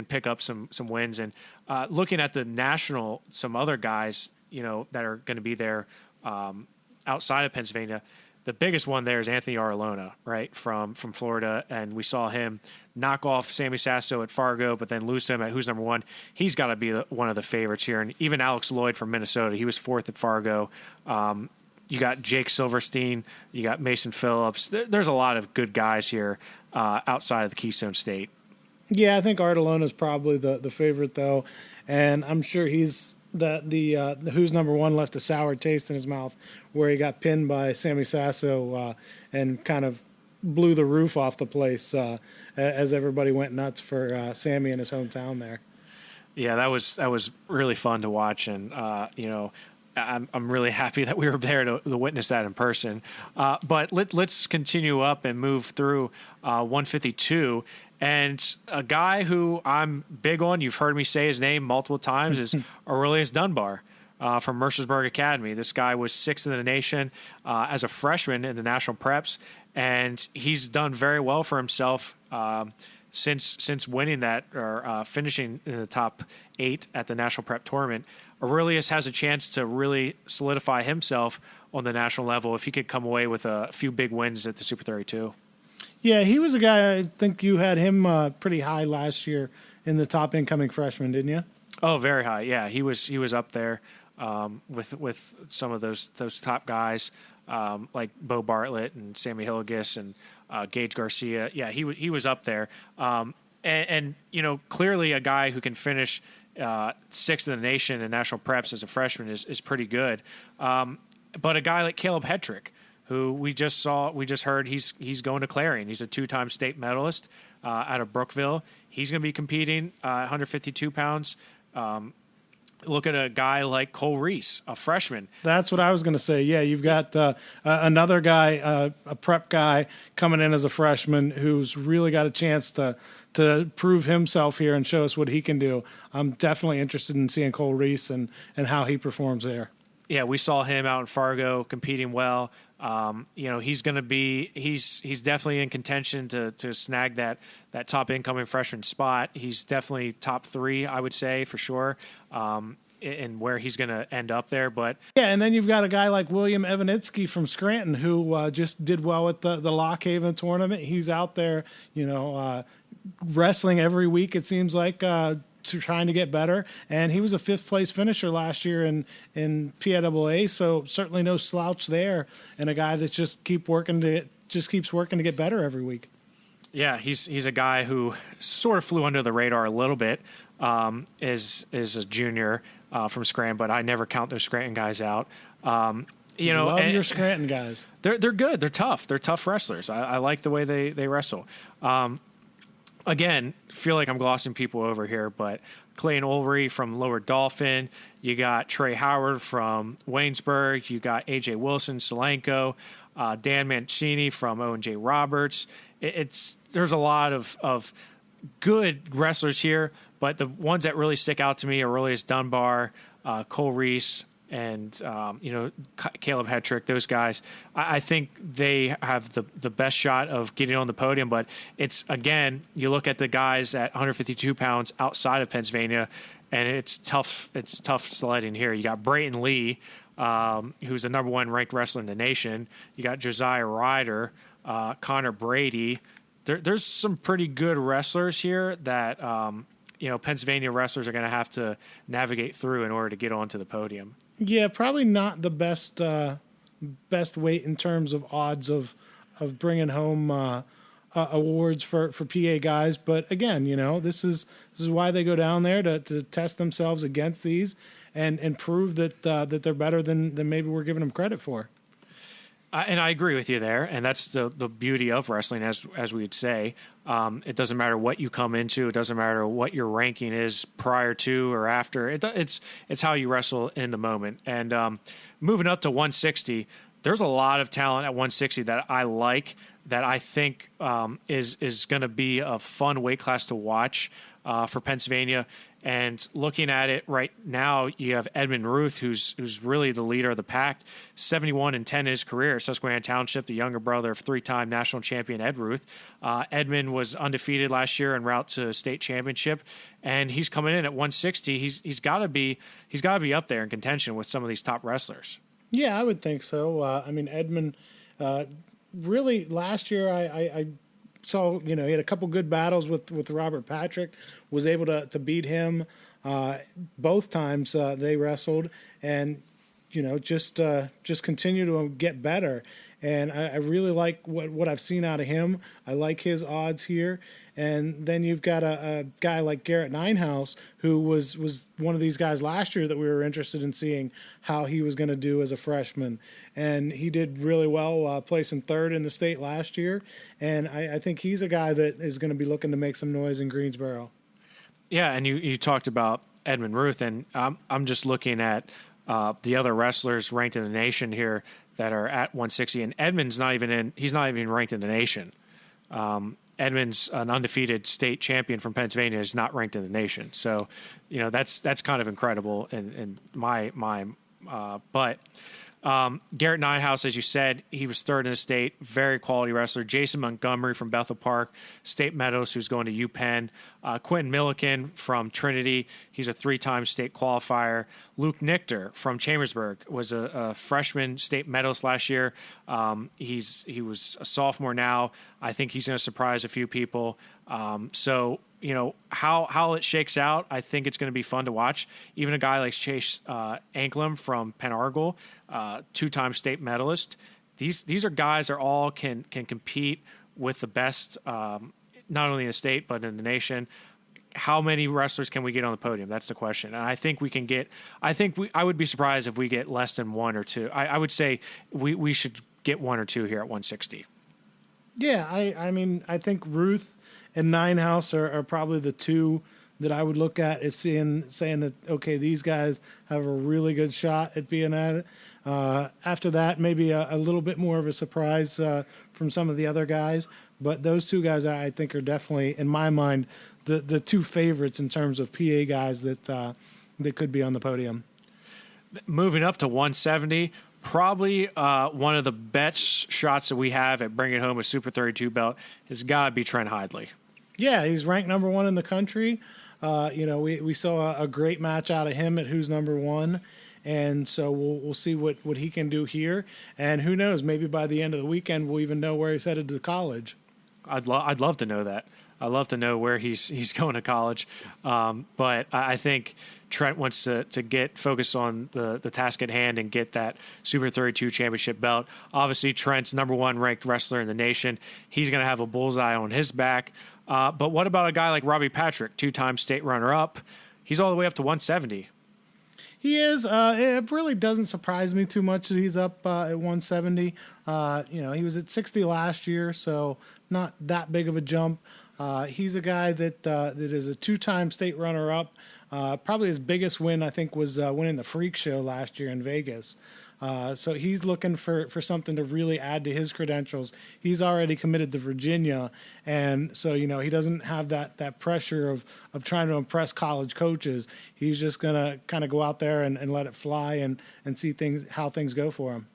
pick up some wins, and looking at the national, some other guys that are going to be there outside of Pennsylvania. The biggest one there is Anthony Arlona, right, from Florida, and we saw him knock off Sammy Sasso at Fargo, but then lose him at who's number 1. He's got to be one of the favorites here, and even Alex Lloyd from Minnesota, he was 4th at Fargo. You got Jake Silverstein, you got Mason Phillips. There's a lot of good guys here outside of the Keystone State. Yeah, I think Artelona's probably the favorite, though, and I'm sure he's the who's number 1 left a sour taste in his mouth where he got pinned by Sammy Sasso and kind of blew the roof off the place as everybody went nuts for Sammy in his hometown there. Yeah, that was really fun to watch, and I'm really happy that we were there to witness that in person. But let's continue up and move through 152. And a guy who I'm big on, you've heard me say his name multiple times, is Aurelius Dunbar from Mercersburg Academy. This guy was 6th in the nation as a freshman in the national preps, and he's done very well for himself since winning that or finishing in the top 8 at the national prep tournament. Aurelius has a chance to really solidify himself on the national level if he could come away with a few big wins at the Super 32. Yeah, he was a guy, I think you had him pretty high last year in the top incoming freshman, didn't you? Oh, very high. Yeah, he was up there with some of those top guys like Bo Bartlett and Sammy Hillegas and Gage Garcia. Yeah, he was up there. And clearly a guy who can finish 6th in the nation in national preps as a freshman is pretty good. But a guy like Caleb Hetrick, who we just heard he's going to Clarion. He's a 2-time state medalist out of Brookville. He's going to be competing 152 pounds. Look at a guy like Cole Reese, a freshman. That's what I was going to say. Yeah, you've got another guy, a prep guy, coming in as a freshman who's really got a chance to prove himself here and show us what he can do. I'm definitely interested in seeing Cole Reese and how he performs there. Yeah, we saw him out in Fargo competing well. He's going to be he's definitely in contention to snag that top incoming freshman spot. He's definitely top 3, I would say, for sure. and where he's going to end up there. But yeah, and then you've got a guy like William Evanitsky from Scranton who just did well at the Lockhaven tournament. He's out there, wrestling every week, it seems like, trying to get better. And he was a 5th place finisher last year in PIAA, so certainly no slouch there. And a guy that just keeps working to get better every week. Yeah, he's a guy who sort of flew under the radar a little bit is a junior from Scranton, but I never count those Scranton guys out. Love your Scranton guys. They're good. They're tough. They're tough wrestlers. I like the way they wrestle. Again, feel like I'm glossing people over here, but Clayton Ulrey from Lower Dolphin. You got Trey Howard from Waynesburg. You got AJ Wilson, Solanco, Dan Mancini from O&J Roberts. There's a lot of good wrestlers here, but the ones that really stick out to me are Aurelius Dunbar, Cole Reese, and Caleb Hetrick. Those guys, I think they have the best shot of getting on the podium. But it's, again, you look at the guys at 152 pounds outside of Pennsylvania, and it's tough. It's tough sledding here. You got Brayton Lee, who's the number 1 ranked wrestler in the nation. You got Josiah Ryder, Connor Brady. There's some pretty good wrestlers here that Pennsylvania wrestlers are going to have to navigate through in order to get onto the podium. Yeah, probably not the best weight in terms of odds of bringing home awards for PA guys. But again, this is why they go down there to test themselves against these and prove that they're better than maybe we're giving them credit for. And I agree with you there, and that's the beauty of wrestling, as we would say. It doesn't matter what you come into. It doesn't matter what your ranking is prior to or after. It's how you wrestle in the moment. And moving up to 160, there's a lot of talent at 160 that I like, that I think is going to be a fun weight class to watch for Pennsylvania. And looking at it right now, you have Edmund Ruth, who's really the leader of the pack, 71-10 in his career at Susquehanna Township, the younger brother of 3-time national champion Ed Ruth. Edmund was undefeated last year en route to state championship, and he's coming in at 160. He's got to be up there in contention with some of these top wrestlers. Yeah, I would think so. Edmund really last year I saw, he had a couple good battles with Robert Patrick, was able to beat him both times they wrestled, and just continue to get better. And I really like what I've seen out of him. I like his odds here. And then you've got a guy like Garrett Ninehouse, who was one of these guys last year that we were interested in seeing how he was going to do as a freshman. And he did really well, placing 3rd in the state last year. And I think he's a guy that is going to be looking to make some noise in Greensboro. Yeah, and you talked about Edmund Ruth, and I'm just looking at the other wrestlers ranked in the nation here that are at 160, and Edmund's he's not even ranked in the nation. Edmund's an undefeated state champion from Pennsylvania, is not ranked in the nation. So, that's kind of incredible in my mind. But Garrett Ninehouse, as you said, he was 3rd in the state, very quality wrestler. Jason Montgomery from Bethel Park, state medalist, who's going to UPenn. Quentin Milliken from Trinity, he's a 3-time state qualifier. Luke Nichter from Chambersburg was a freshman state medalist last year. He was a sophomore now. I think he's going to surprise a few people. So how it shakes out, I think it's going to be fun to watch. Even a guy like Chase Anklem from Penn Argyl, 2-time state medalist. These are guys that all can compete with the best, not only in the state but in the nation. How many wrestlers can we get on the podium? That's the question. And I think we can get. I would be surprised if we get less than 1 or 2. I would say we should get 1 or 2 here at 160. Yeah, I think Ruth and Ninehouse are probably the 2 that I would look at as saying that, okay, these guys have a really good shot at being at it. After that, maybe a little bit more of a surprise from some of the other guys. But those 2 guys, I think, are definitely, in my mind, the 2 favorites in terms of PA guys that could be on the podium. Moving up to 170, probably one of the best shots that we have at bringing home a Super 32 belt has got to be Trent Hidley. Yeah, he's ranked number 1 in the country. We saw a great match out of him at who's number one. And so we'll see what he can do here. And who knows, maybe by the end of the weekend, we'll even know where he's headed to college. I'd love to know that. I'd love to know where he's going to college. But I think Trent wants to get focused on the task at hand and get that Super 32 championship belt. Obviously, Trent's number one ranked wrestler in the nation. He's going to have a bullseye on his back. But what about a guy like Robbie Patrick, two-time state runner-up? He's all the way up to 170. He is. It really doesn't surprise me too much that he's up at 170. He was at 60 last year, so not that big of a jump. He's a guy that is a two-time state runner-up. Probably his biggest win, I think, was winning the Freak Show last year in Vegas. So he's looking for something to really add to his credentials. He's already committed to Virginia, and so he doesn't have that pressure of trying to impress college coaches. He's just gonna kind of go out there and let it fly and see how things go for him.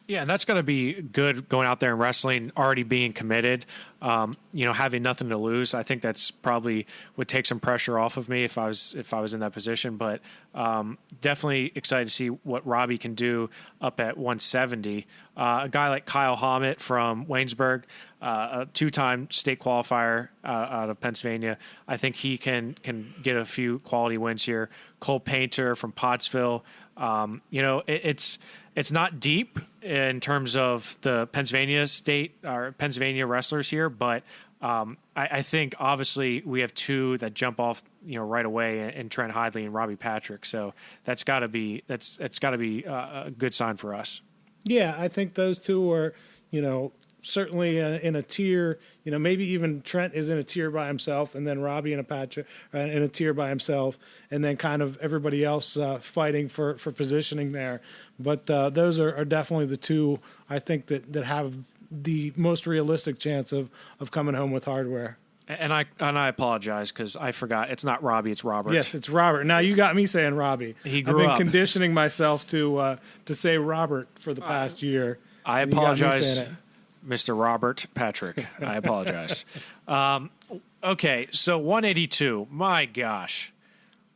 Yeah, and that's going to be good going out there and wrestling, already being committed, having nothing to lose. I think that's probably would take some pressure off of me if I was in that position. But definitely excited to see what Robbie can do up at 170. A guy like Kyle Hammett from Waynesburg, a two-time state qualifier out of Pennsylvania. I think he can get a few quality wins here. Cole Painter from Pottsville. It's not deep in terms of the Pennsylvania state or Pennsylvania wrestlers here, but I think obviously we have two that jump off right away in Trent Hidley and Robbie Patrick. So that's got to be a good sign for us. Yeah, I think those two are certainly in a tier. Maybe even Trent is in a tier by himself, and then Robbie and a Patrick in a tier by himself, and then kind of everybody else fighting for positioning there. But those are definitely the two I think that have the most realistic chance of coming home with hardware. And I apologize because I forgot. It's not Robbie, it's Robert. Yes, it's Robert. Now you got me saying Robbie. He grew up. I've been conditioning myself to say Robert for the past year. I apologize, Mr. Robert Patrick. I apologize. Okay, so 182. My gosh,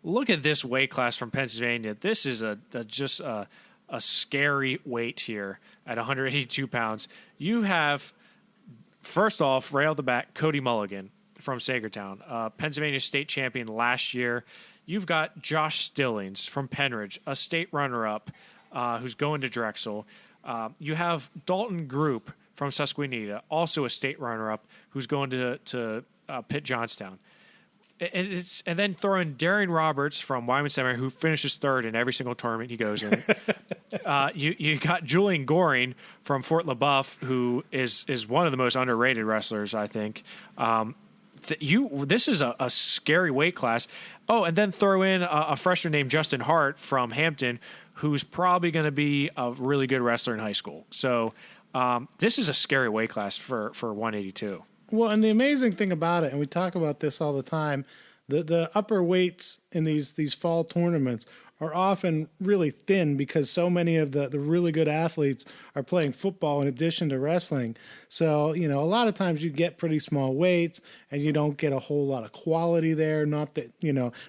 look at this weight class from Pennsylvania. This is just a scary weight here at 182 pounds. You have, first off, right out the back, Cody Mulligan from Sagertown, Pennsylvania state champion last year. You've got Josh Stillings from Penridge, a state runner-up who's going to Drexel. You have Dalton Group from Susquehanna, also a state runner-up who's going to Pitt Johnstown. And then throw in Darian Roberts from Wyman Seminary, who finishes third in every single tournament he goes in. You got Julian Goring from Fort LaBeouf, who is one of the most underrated wrestlers, I think. This is a scary weight class. Oh, and then throw in a freshman named Justin Hart from Hampton, who's probably going to be a really good wrestler in high school. So this is a scary weight class for 182. Well, and the amazing thing about it, and we talk about this all the time, the upper weights in these fall tournaments are often really thin because so many of the really good athletes are playing football in addition to wrestling. So, a lot of times you get pretty small weights and you don't get a whole lot of quality there. Not that,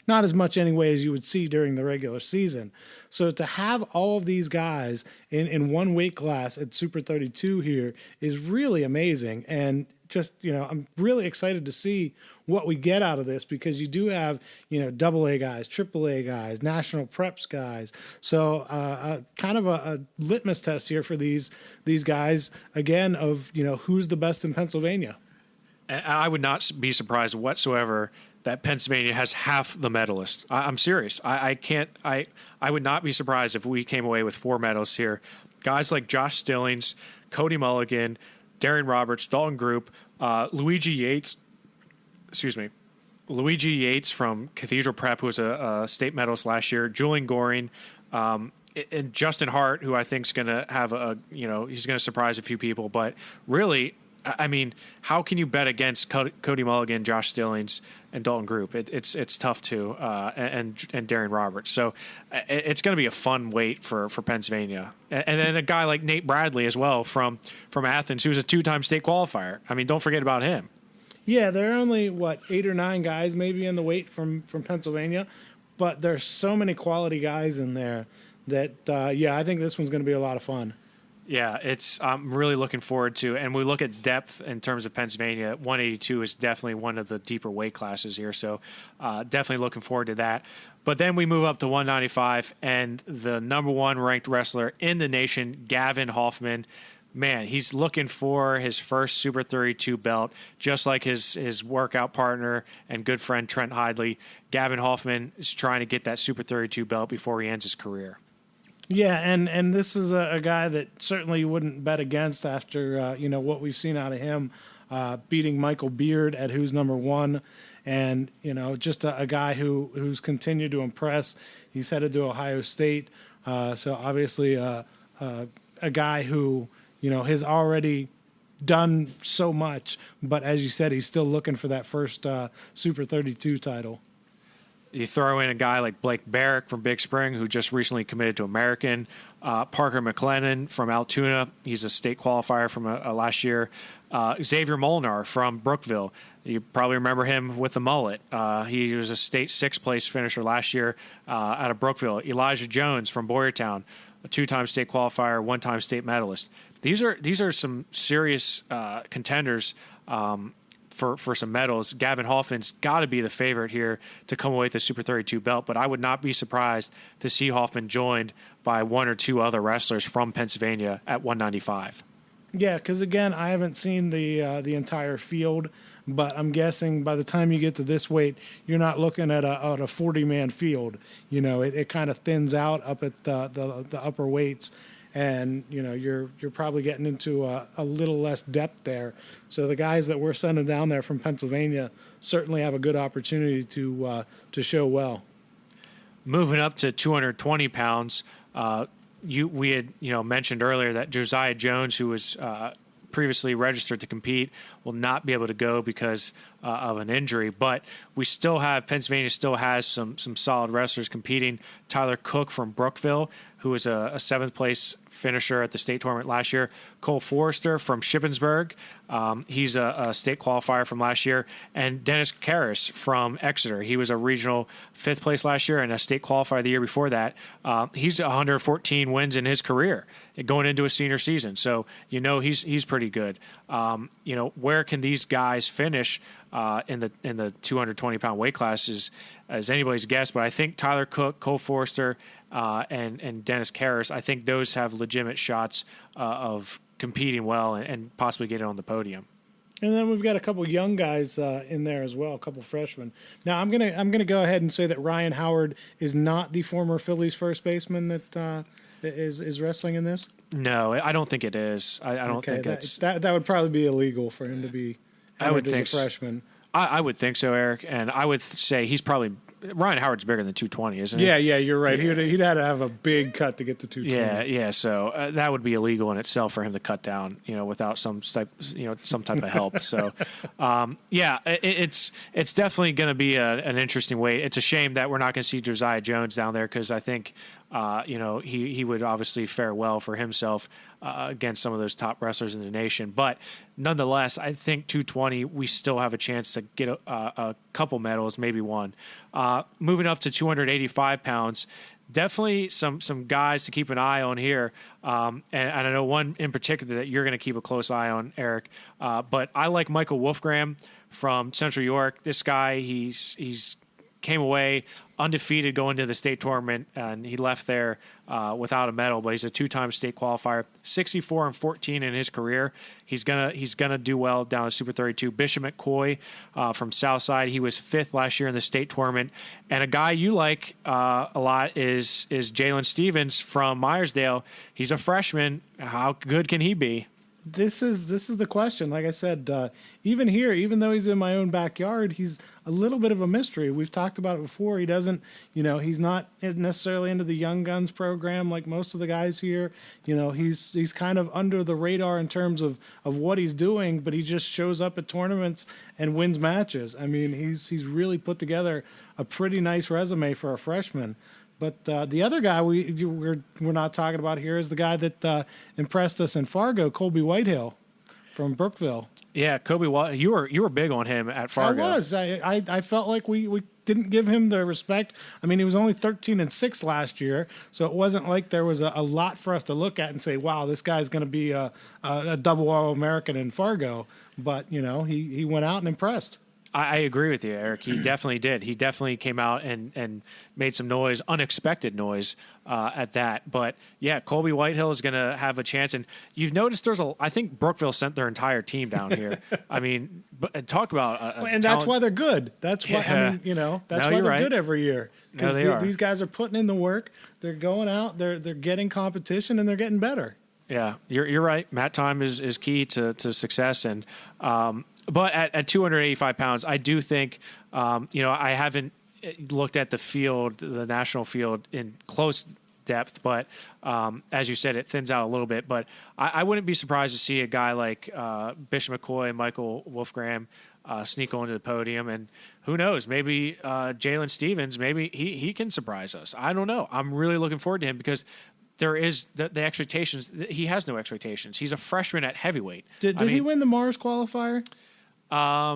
not as much anyway as you would see during the regular season. So to have all of these guys in one weight class at Super 32 here is really amazing. And just, I'm really excited to see what we get out of this because you do have, AA guys, AAA guys, national preps guys. So kind of a litmus test here for these guys, again, of, who's the best in Pennsylvania. And I would not be surprised whatsoever that Pennsylvania has half the medalists. I'm serious. I would not be surprised if we came away with 4 medals here. Guys like Josh Stillings, Cody Mulligan, Darian Roberts, Dalton Group, Luigi Yates from Cathedral Prep, who was a state medalist last year, Julian Goring, and Justin Hart, who I think is going to have he's going to surprise a few people. But really, I mean, how can you bet against Cody Mulligan, Josh Stillings, and Dalton Group? It's tough to, and Darian Roberts. So it's going to be a fun weight for Pennsylvania. And then a guy like Nate Bradley as well from Athens, who's a 2-time state qualifier. I mean, don't forget about him. Yeah, there are only, 8 or 9 guys maybe in the weight from Pennsylvania, but there's so many quality guys in there that, I think this one's going to be a lot of fun. Yeah, I'm really looking forward to, and we look at depth in terms of Pennsylvania. 182 is definitely one of the deeper weight classes here, so definitely looking forward to that. But then we move up to 195, and the number 1 ranked wrestler in the nation, Gavin Hoffman. Man, he's looking for his first Super 32 belt, just like his workout partner and good friend Trent Hidley. Gavin Hoffman is trying to get that Super 32 belt before he ends his career. Yeah, and this is a guy that certainly you wouldn't bet against after what we've seen out of him, beating Michael Beard at who's number 1, and just a guy who's continued to impress. He's headed to Ohio State, so obviously a guy who has already done so much, but as you said, he's still looking for that first Super 32 title. You throw in a guy like Blake Barrick from Big Spring, who just recently committed to American. Parker McLennan from Altoona. He's a state qualifier from last year. Xavier Molnar from Brookville. You probably remember him with the mullet. He was a state 6th place finisher last year out of Brookville. Elijah Jones from Boyertown, a 2-time state qualifier, 1-time state medalist. These are some serious contenders for some medals. Gavin Hoffman's got to be the favorite here to come away with the Super 32 belt, but I would not be surprised to see Hoffman joined by 1 or 2 other wrestlers from Pennsylvania at 195. Yeah, because again, I haven't seen the entire field, but I'm guessing by the time you get to this weight, you're not looking at a 40-man field. It kind of thins out up at the upper weights. And you're probably getting into a little less depth there. So the guys that we're sending down there from Pennsylvania certainly have a good opportunity to show well. Moving up to 220 pounds, we had mentioned earlier that Josiah Jones, who was previously registered to compete, will not be able to go because of an injury. But Pennsylvania still has some solid wrestlers competing. Tyler Cook from Brookville, who was a 7th place finisher at the state tournament last year. Cole Forrester from Shippensburg. He's a state qualifier from last year. And Dennis Karras from Exeter. He was a regional 5th place last year and a state qualifier the year before that. He's 114 wins in his career going into a senior season. So, he's pretty good. Where can these guys finish in the 220-pound weight class is anybody's guess. But I think Tyler Cook, Cole Forrester, and Dennis Karras, I think those have legitimate shots of competing well and possibly getting on the podium. And then we've got a couple young guys in there as well, a couple freshmen. Now I'm gonna go ahead and say that Ryan Howard is not the former Phillies first baseman that is wrestling in this. No, I don't think it is. I don't think it's that would probably be illegal for him to be. I would think as a freshman. I would think so, Eric, and I would say he's probably. Ryan Howard's bigger than 220, isn't he? Yeah, you're right. Yeah. He'd have to have a big cut to get to 220. Yeah. So that would be illegal in itself for him to cut down, without some type of help. So, it's definitely going to be an interesting weight. It's a shame that we're not going to see Josiah Jones down there because I think, he would obviously fare well for himself against some of those top wrestlers in the nation. But nonetheless, I think 220, we still have a chance to get a couple medals, maybe one. Moving up to 285 pounds, definitely some guys to keep an eye on here. And I know one in particular that you're going to keep a close eye on, Eric. But I like Michael Wolfgram from Central York. This guy, he's came away undefeated going to the state tournament, and he left there without a medal. But he's a 2-time state qualifier, 64-14 in his career. He's gonna do well down at Super 32. Bishop McCoy from Southside, he was 5th last year in the state tournament. And a guy you like a lot is Jalen Stevens from Myersdale. He's a freshman. How good can he be? This is the question. Like I said, even here, even though he's in my own backyard, he's a little bit of a mystery. We've talked about it before. He doesn't, he's not necessarily into the Young Guns program like most of the guys here. He's kind of under the radar in terms of what he's doing, but he just shows up at tournaments and wins matches. I mean, he's really put together a pretty nice resume for a freshman. But the other guy we're not talking about here is the guy that impressed us in Fargo, Colby Whitehill from Brookville. Yeah, Kobe, you were big on him at Fargo. I was. I felt like we didn't give him the respect. I mean, he was only 13-6 last year, so it wasn't like there was a lot for us to look at and say, "Wow, this guy's going to be a double All-American in Fargo." But he went out and impressed. I agree with you, Eric. He definitely did. He definitely came out and made some noise, unexpected noise at that. But, yeah, Colby Whitehill is going to have a chance. And you've noticed I think Brookville sent their entire team down here. I mean, talk about and that's why they're good. That's why, that's why they're good every year. Because these guys are putting in the work. They're going out. They're getting competition, and they're getting better. Yeah, you're right. Mat time is key to success. And but at 285 pounds, I do think, I haven't looked at the field, the national field, in close depth, but as you said, it thins out a little bit. But I wouldn't be surprised to see a guy like Bishop McCoy and Michael Wolfgram sneak onto the podium. And who knows, maybe Jalen Stevens, maybe he can surprise us. I don't know. I'm really looking forward to him because there is the expectations. He has no expectations. He's a freshman at heavyweight. Did he win the Mars qualifier? I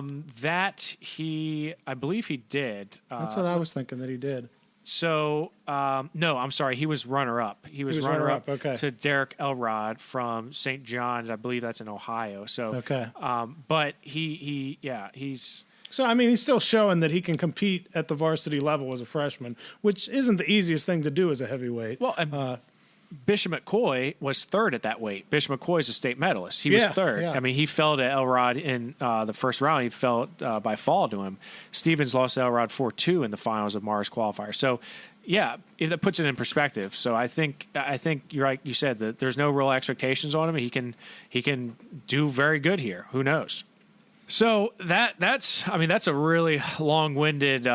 believe he did. That's what I was thinking that he did. So, no, I'm sorry. He was runner-up. He was runner-up to Derek Elrod from St. John's. I believe that's in Ohio. So, okay. But he's. So, I mean, he's still showing that he can compete at the varsity level as a freshman, which isn't the easiest thing to do as a heavyweight. Well, Bishop McCoy was third at that weight. Bishop McCoy is a state medalist. He was third. Yeah. I mean, he fell to Elrod in the first round. He fell by fall to him. Stevens lost to Elrod 4-2 in the finals of Mars qualifier. So, yeah, that puts it in perspective. So I think you're right. You said that there's no real expectations on him. He can do very good here. Who knows? So that's a really long-winded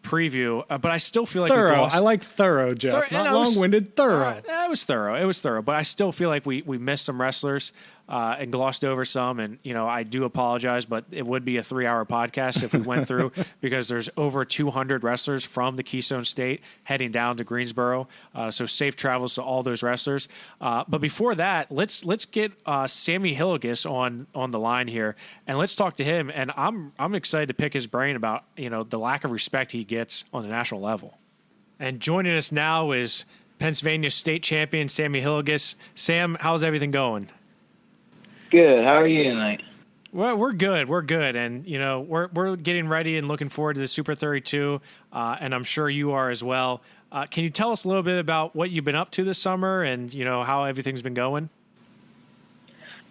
preview, but I still feel like thorough. I like thorough, Jeff. Not long-winded, thorough. It was thorough, but I still feel like we missed some wrestlers and glossed over some, and I do apologize, but it would be a 3-hour podcast if we went through because there's over 200 wrestlers from the Keystone State heading down to Greensboro, so safe travels to all those wrestlers. But before that, let's get Sammy Hillegas on the line here, and let's talk to him. And I'm excited to pick his brain about the lack of respect he gets on the national level. And joining us now is Pennsylvania State Champion Sammy Hillegas. Sam, how's everything going? Good. How are you tonight? Well, we're good. We're good, and we're getting ready and looking forward to the Super 32, and I'm sure you are as well. Can you tell us a little bit about what you've been up to this summer and how everything's been going?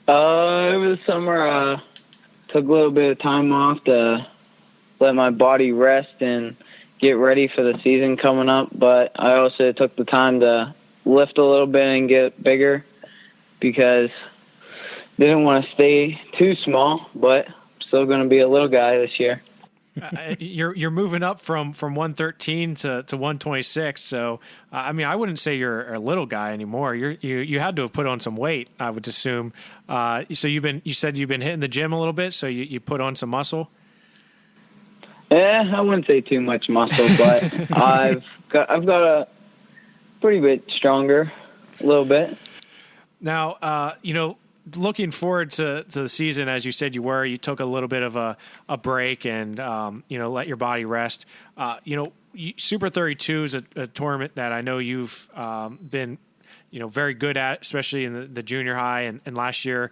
Over the summer, took a little bit of time off to let my body rest and get ready for the season coming up. But I also took the time to lift a little bit and get bigger because didn't want to stay too small, but still going to be a little guy this year. You're moving up from 113 to 126. So, I wouldn't say you're a little guy anymore. You had to have put on some weight, I would assume. So you said you've been hitting the gym a little bit, so you put on some muscle? Yeah, I wouldn't say too much muscle, but I've got a pretty bit stronger, a little bit. Now, looking forward to the season, as you said you took a little bit of a break and, let your body rest. Super 32 is a tournament that I know you've been, very good at, especially in the junior high and last year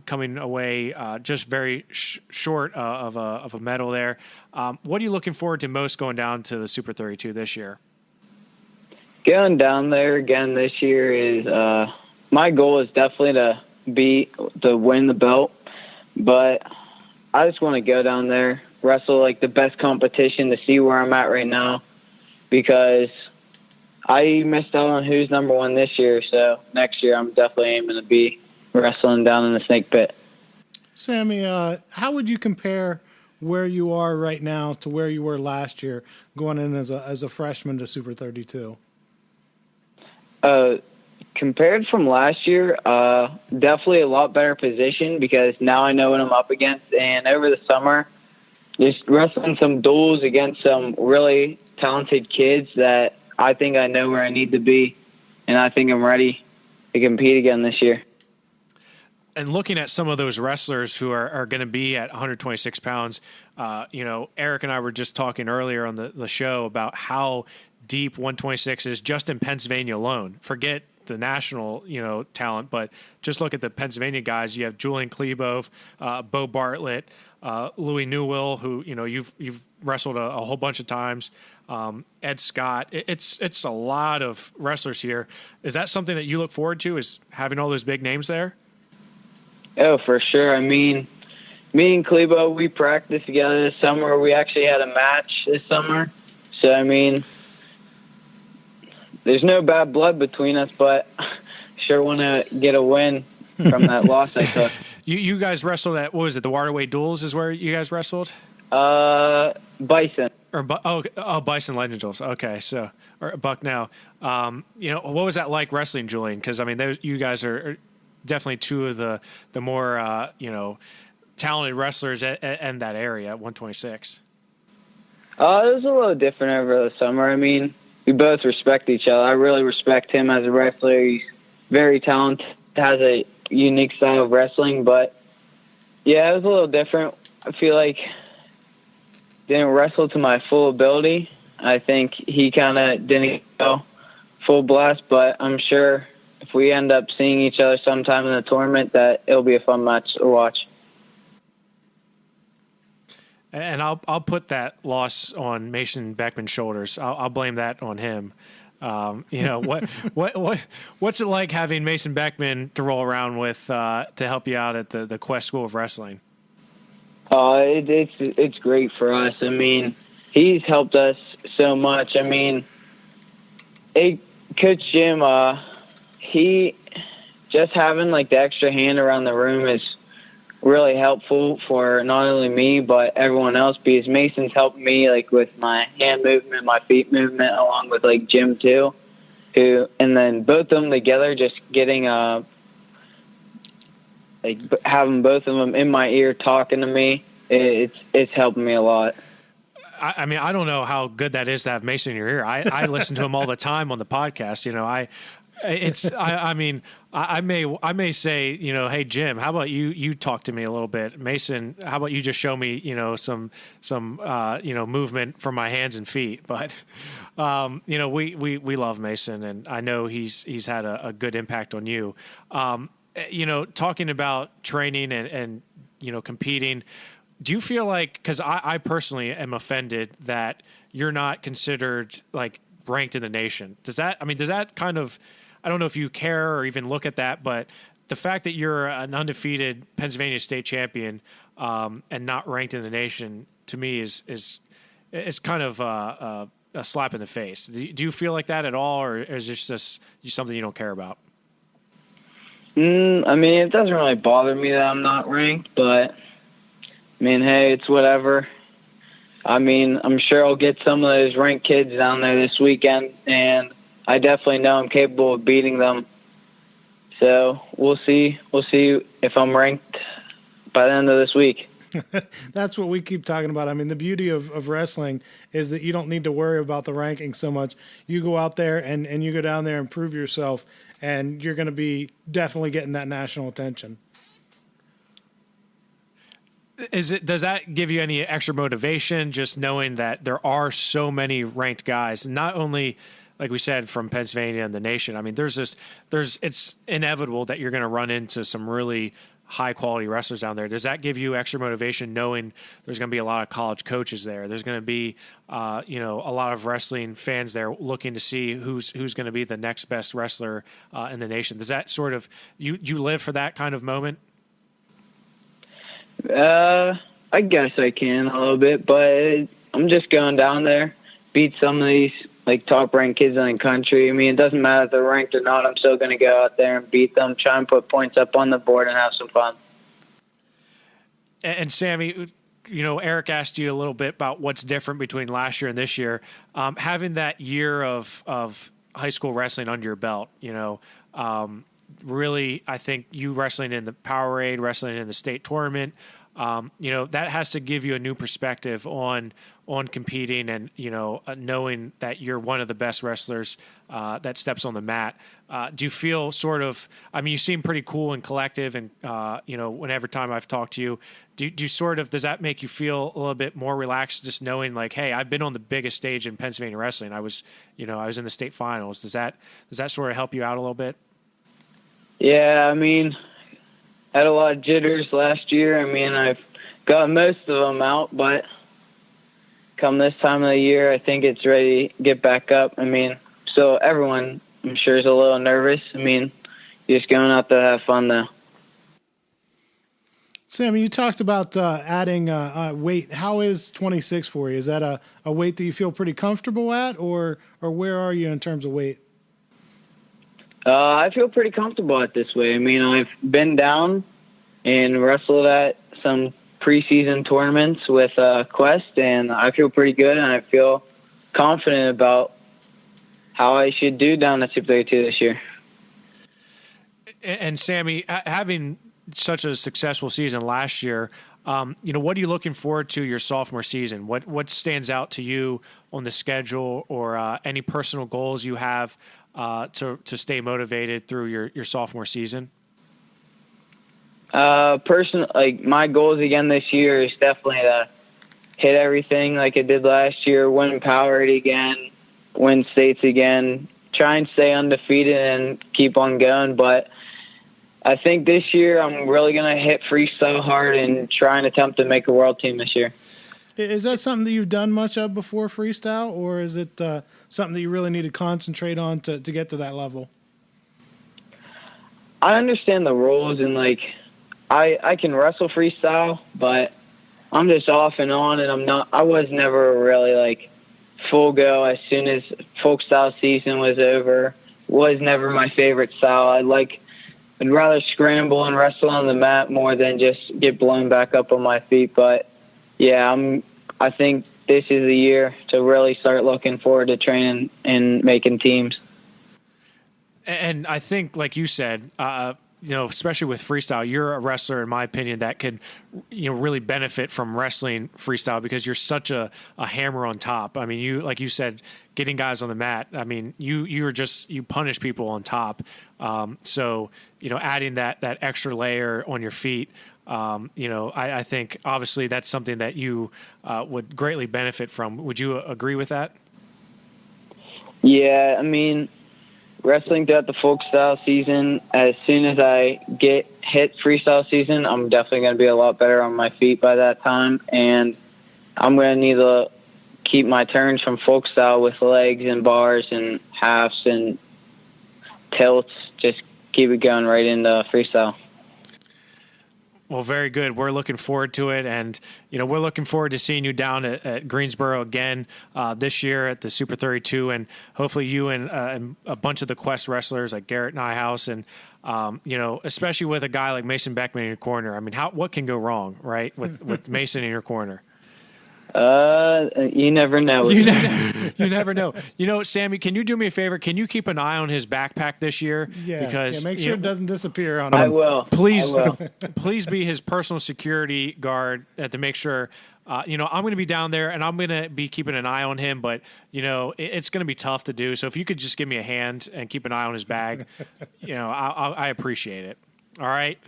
coming away just very short of a medal there. What are you looking forward to most going down to the Super 32 this year? Going down there again this year is my goal is definitely to win the belt, but I just want to go down there, wrestle like the best competition to see where I'm at right now, because I missed out on who's number one this year. So next year I'm definitely aiming to be wrestling down in the snake pit. Sammy, how would you compare where you are right now to where you were last year going in as a freshman to Super 32? Compared from last year, definitely a lot better position because now I know what I'm up against. And over the summer, just wrestling some duels against some really talented kids that I think I know where I need to be, and I think I'm ready to compete again this year. and looking at some of those wrestlers who are going to be at 126 pounds, Eric and I were just talking earlier on the show about how deep 126 is just in Pennsylvania alone. Forget the national, talent, but just look at the Pennsylvania guys. You have Julian Chlebove, Bo Bartlett, Louis Newell, who, you've wrestled a whole bunch of times. Ed Scott. It's a lot of wrestlers here. Is that something that you look forward to, is having all those big names there? Oh, for sure. I mean, me and Clebo, we practiced together this summer. We actually had a match this summer. So, I mean, there's no bad blood between us, but sure want to get a win from that loss I took. You guys wrestled at, what was it, the Waterway Duels is where you guys wrestled? Bison. Bison Legend Duels. Okay, so, or Bucknell. What was that like wrestling, Julian? Because, I mean, you guys are definitely two of the more, talented wrestlers in that area at 126. It was a little different over the summer. I mean, we both respect each other. I really respect him as a wrestler. He's very talented, has a unique style of wrestling. But, yeah, it was a little different. I feel like didn't wrestle to my full ability. I think he kind of didn't go full blast, but I'm sure if we end up seeing each other sometime in the tournament, that it'll be a fun match to watch. And I'll put that loss on Mason Beckman's shoulders. I'll blame that on him. What's it like having Mason Beckman to roll around with to help you out at the Quest School of Wrestling? It's great for us. I mean, he's helped us so much. I mean, Coach Jim, he just having like the extra hand around the room is really helpful for not only me but everyone else, because Mason's helped me like with my hand movement, my feet movement, along with like Jim too. And then both of them together, just getting having both of them in my ear talking to me, it's helping me a lot. I mean, I don't know how good that is to have Mason in your ear. I listen to him all the time on the podcast. I may say, hey Jim, how about you talk to me a little bit? Mason, how about you just show me, some movement from my hands and feet? But, we love Mason, and I know he's had a good impact on you. Talking about training and competing, do you feel like, because I personally am offended that you're not considered like ranked in the nation. Does that kind of, I don't know if you care or even look at that, but the fact that you're an undefeated Pennsylvania state champion and not ranked in the nation, to me is kind of a slap in the face. Do you feel like that at all, or is this just something you don't care about? I mean, it doesn't really bother me that I'm not ranked, but I mean, hey, it's whatever. I mean, I'm sure I'll get some of those ranked kids down there this weekend, and I definitely know I'm capable of beating them. So we'll see. We'll see if I'm ranked by the end of this week. That's what we keep talking about. I mean, the beauty of wrestling is that you don't need to worry about the ranking so much. You go out there and you go down there and prove yourself, and you're going to be definitely getting that national attention. Does that give you any extra motivation, just knowing that there are so many ranked guys, not only, like we said, from Pennsylvania and the nation? I mean, it's inevitable that you're going to run into some really high quality wrestlers down there. Does that give you extra motivation, knowing there's going to be a lot of college coaches there? There's going to be, a lot of wrestling fans there looking to see who's going to be the next best wrestler in the nation. Does that sort of, you live for that kind of moment? I guess I can a little bit, but I'm just going down there, beat some of these like top ranked kids in the country. I mean, it doesn't matter if they're ranked or not. I'm still going to go out there and beat them, try and put points up on the board and have some fun. And Sammy, Eric asked you a little bit about what's different between last year and this year. Having that year of high school wrestling under your belt, really, I think you wrestling in the Powerade, wrestling in the state tournament, that has to give you a new perspective on competing and, knowing that you're one of the best wrestlers that steps on the mat. Do you feel you seem pretty cool and collective and, whenever time I've talked to you, does that make you feel a little bit more relaxed just knowing like, hey, I've been on the biggest stage in Pennsylvania wrestling. I was in the state finals. Does that sort of help you out a little bit? Yeah, I had a lot of jitters last year. I've got most of them out, but come this time of the year, I think it's ready to get back up. So everyone, I'm sure, is a little nervous. You're just going out there to have fun, though. Sam, you talked about adding weight. How is 26 for you? Is that a weight that you feel pretty comfortable at, or where are you in terms of weight? I feel pretty comfortable at this weight. I've been down and wrestled at some preseason tournaments with Quest, and I feel pretty good, and I feel confident about how I should do down at Super 32 this year. And Sammy, having such a successful season last year, what are you looking forward to your sophomore season? What stands out to you on the schedule, or any personal goals you have to stay motivated through your sophomore season? My goals again this year is definitely to hit everything like I did last year, win Powerade again, win states again, try and stay undefeated and keep on going. But I think this year I'm really going to hit freestyle hard and try and attempt to make a world team this year. Is that something that you've done much of before, freestyle, or is it something that you really need to concentrate on to get to that level? I understand the rules, and I can wrestle freestyle, but I'm just off and on, and I was never really full go as soon as folk style season was over. Was never my favorite style. I'd rather scramble and wrestle on the mat more than just get blown back up on my feet. But yeah, I think this is the year to really start looking forward to training and making teams. And I think, like you said, especially with freestyle, you're a wrestler, in my opinion, that could, really benefit from wrestling freestyle because you're such a hammer on top. You, like you said, getting guys on the mat. You punish people on top. So, adding that extra layer on your feet, I think obviously that's something that you would greatly benefit from. Would you agree with that? Yeah, wrestling throughout the folk style season, as soon as I get hit freestyle season, I'm definitely going to be a lot better on my feet by that time. And I'm going to need to keep my turns from folk style with legs and bars and halves and tilts. Just keep it going right into freestyle. Well, very good. We're looking forward to it, and we're looking forward to seeing you down at Greensboro again this year at the Super 32, and hopefully you and a bunch of the Quest wrestlers like Garrett Nyhouse, and especially with a guy like Mason Beckman in your corner. What can go wrong, right, with Mason in your corner? You never know. You never know. Sammy, can you do me a favor? Can you keep an eye on his backpack this year? Yeah, because make sure it doesn't disappear on him. I will. Please, I will. Please be his personal security guard to make sure. I'm going to be down there, and I'm going to be keeping an eye on him. But it's going to be tough to do. So if you could just give me a hand and keep an eye on his bag, I appreciate it. All right.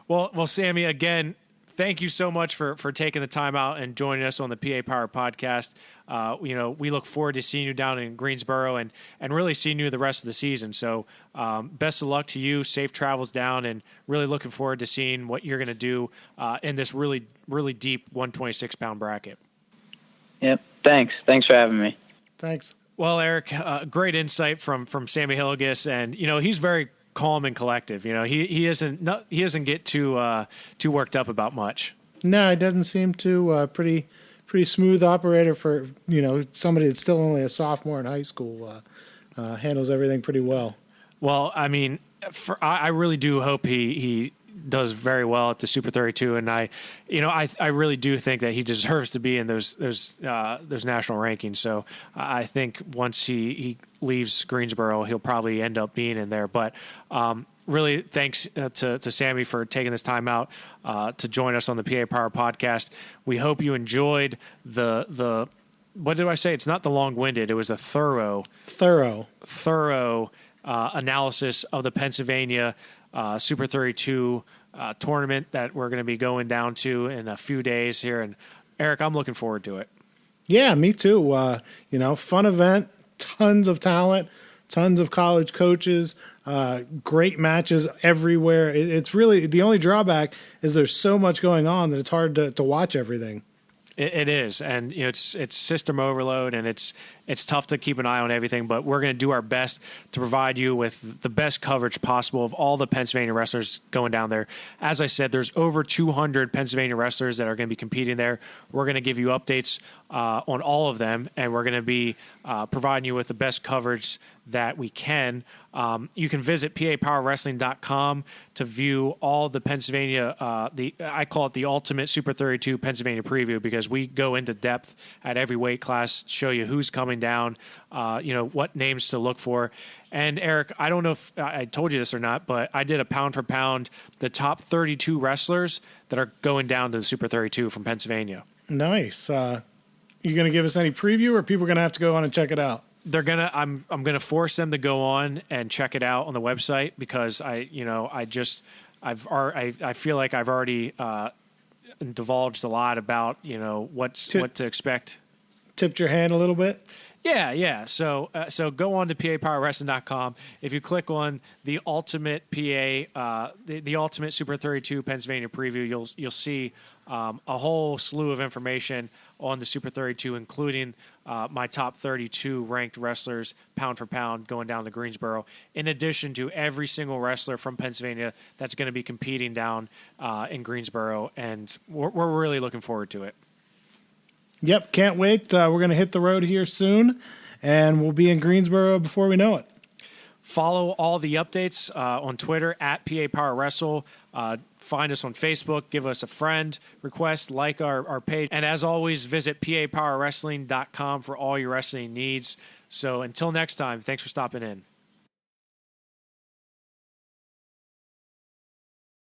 Well, Sammy, again, thank you so much for taking the time out and joining us on the PA Power Podcast. We look forward to seeing you down in Greensboro and really seeing you the rest of the season. So best of luck to you. Safe travels down, and really looking forward to seeing what you're going to do in this really, really deep 126-pound bracket. Yep. Thanks for having me. Thanks. Well, Eric, great insight from Sammy Hillegas, and he's very calm and collective. He doesn't get too worked up about much. No, it doesn't seem to. Pretty smooth operator for somebody that's still only a sophomore in high school. Handles everything pretty well. Well, I really do hope he does very well at the Super 32, and I really do think that he deserves to be in those national rankings. So I think once he leaves Greensboro, he'll probably end up being in there. But really thanks to Sammy for taking this time out to join us on the PA Power Podcast. We hope you enjoyed the what did I say? It's not the long-winded. It was a thorough analysis of the Pennsylvania Super 32 tournament that we're going to be going down to in a few days here. And Eric, I'm looking forward to it. Yeah, me too. Fun event, tons of talent, tons of college coaches, great matches everywhere. It's really, the only drawback is there's so much going on that it's hard to watch everything. It is, and it's system overload, and it's tough to keep an eye on everything. But we're going to do our best to provide you with the best coverage possible of all the Pennsylvania wrestlers going down there. As I said, there's over 200 Pennsylvania wrestlers that are going to be competing there. We're going to give you updates on all of them, and we're going to be providing you with the best coverage that we can. You can visit PAPowerWrestling.com to view all the Pennsylvania, I call it the Ultimate Super 32 Pennsylvania preview, because we go into depth at every weight class, show you who's coming down, what names to look for. And Eric, I don't know if I told you this or not, but I did a pound for pound, the top 32 wrestlers that are going down to the Super 32 from Pennsylvania. Nice. You going to give us any preview, or people are going to have to go on and check it out? I'm gonna force them to go on and check it out on the website, because I feel like I've already divulged a lot about what to expect. Tipped your hand a little bit. Yeah. So go on to PAPowerWrestling.com. If you click on the Ultimate PA, the Ultimate Super 32 Pennsylvania preview, you'll see a whole slew of information on the Super 32, including my top 32 ranked wrestlers pound for pound going down to Greensboro, in addition to every single wrestler from Pennsylvania that's going to be competing down in Greensboro, and we're really looking forward to it. Yep, can't wait. We're going to hit the road here soon, and we'll be in Greensboro before we know it. Follow all the updates on Twitter at PA Power Wrestle. Find us on Facebook. Give us a friend request. Like our page. And as always, visit PAPowerWrestling.com for all your wrestling needs. So until next time, thanks for stopping in.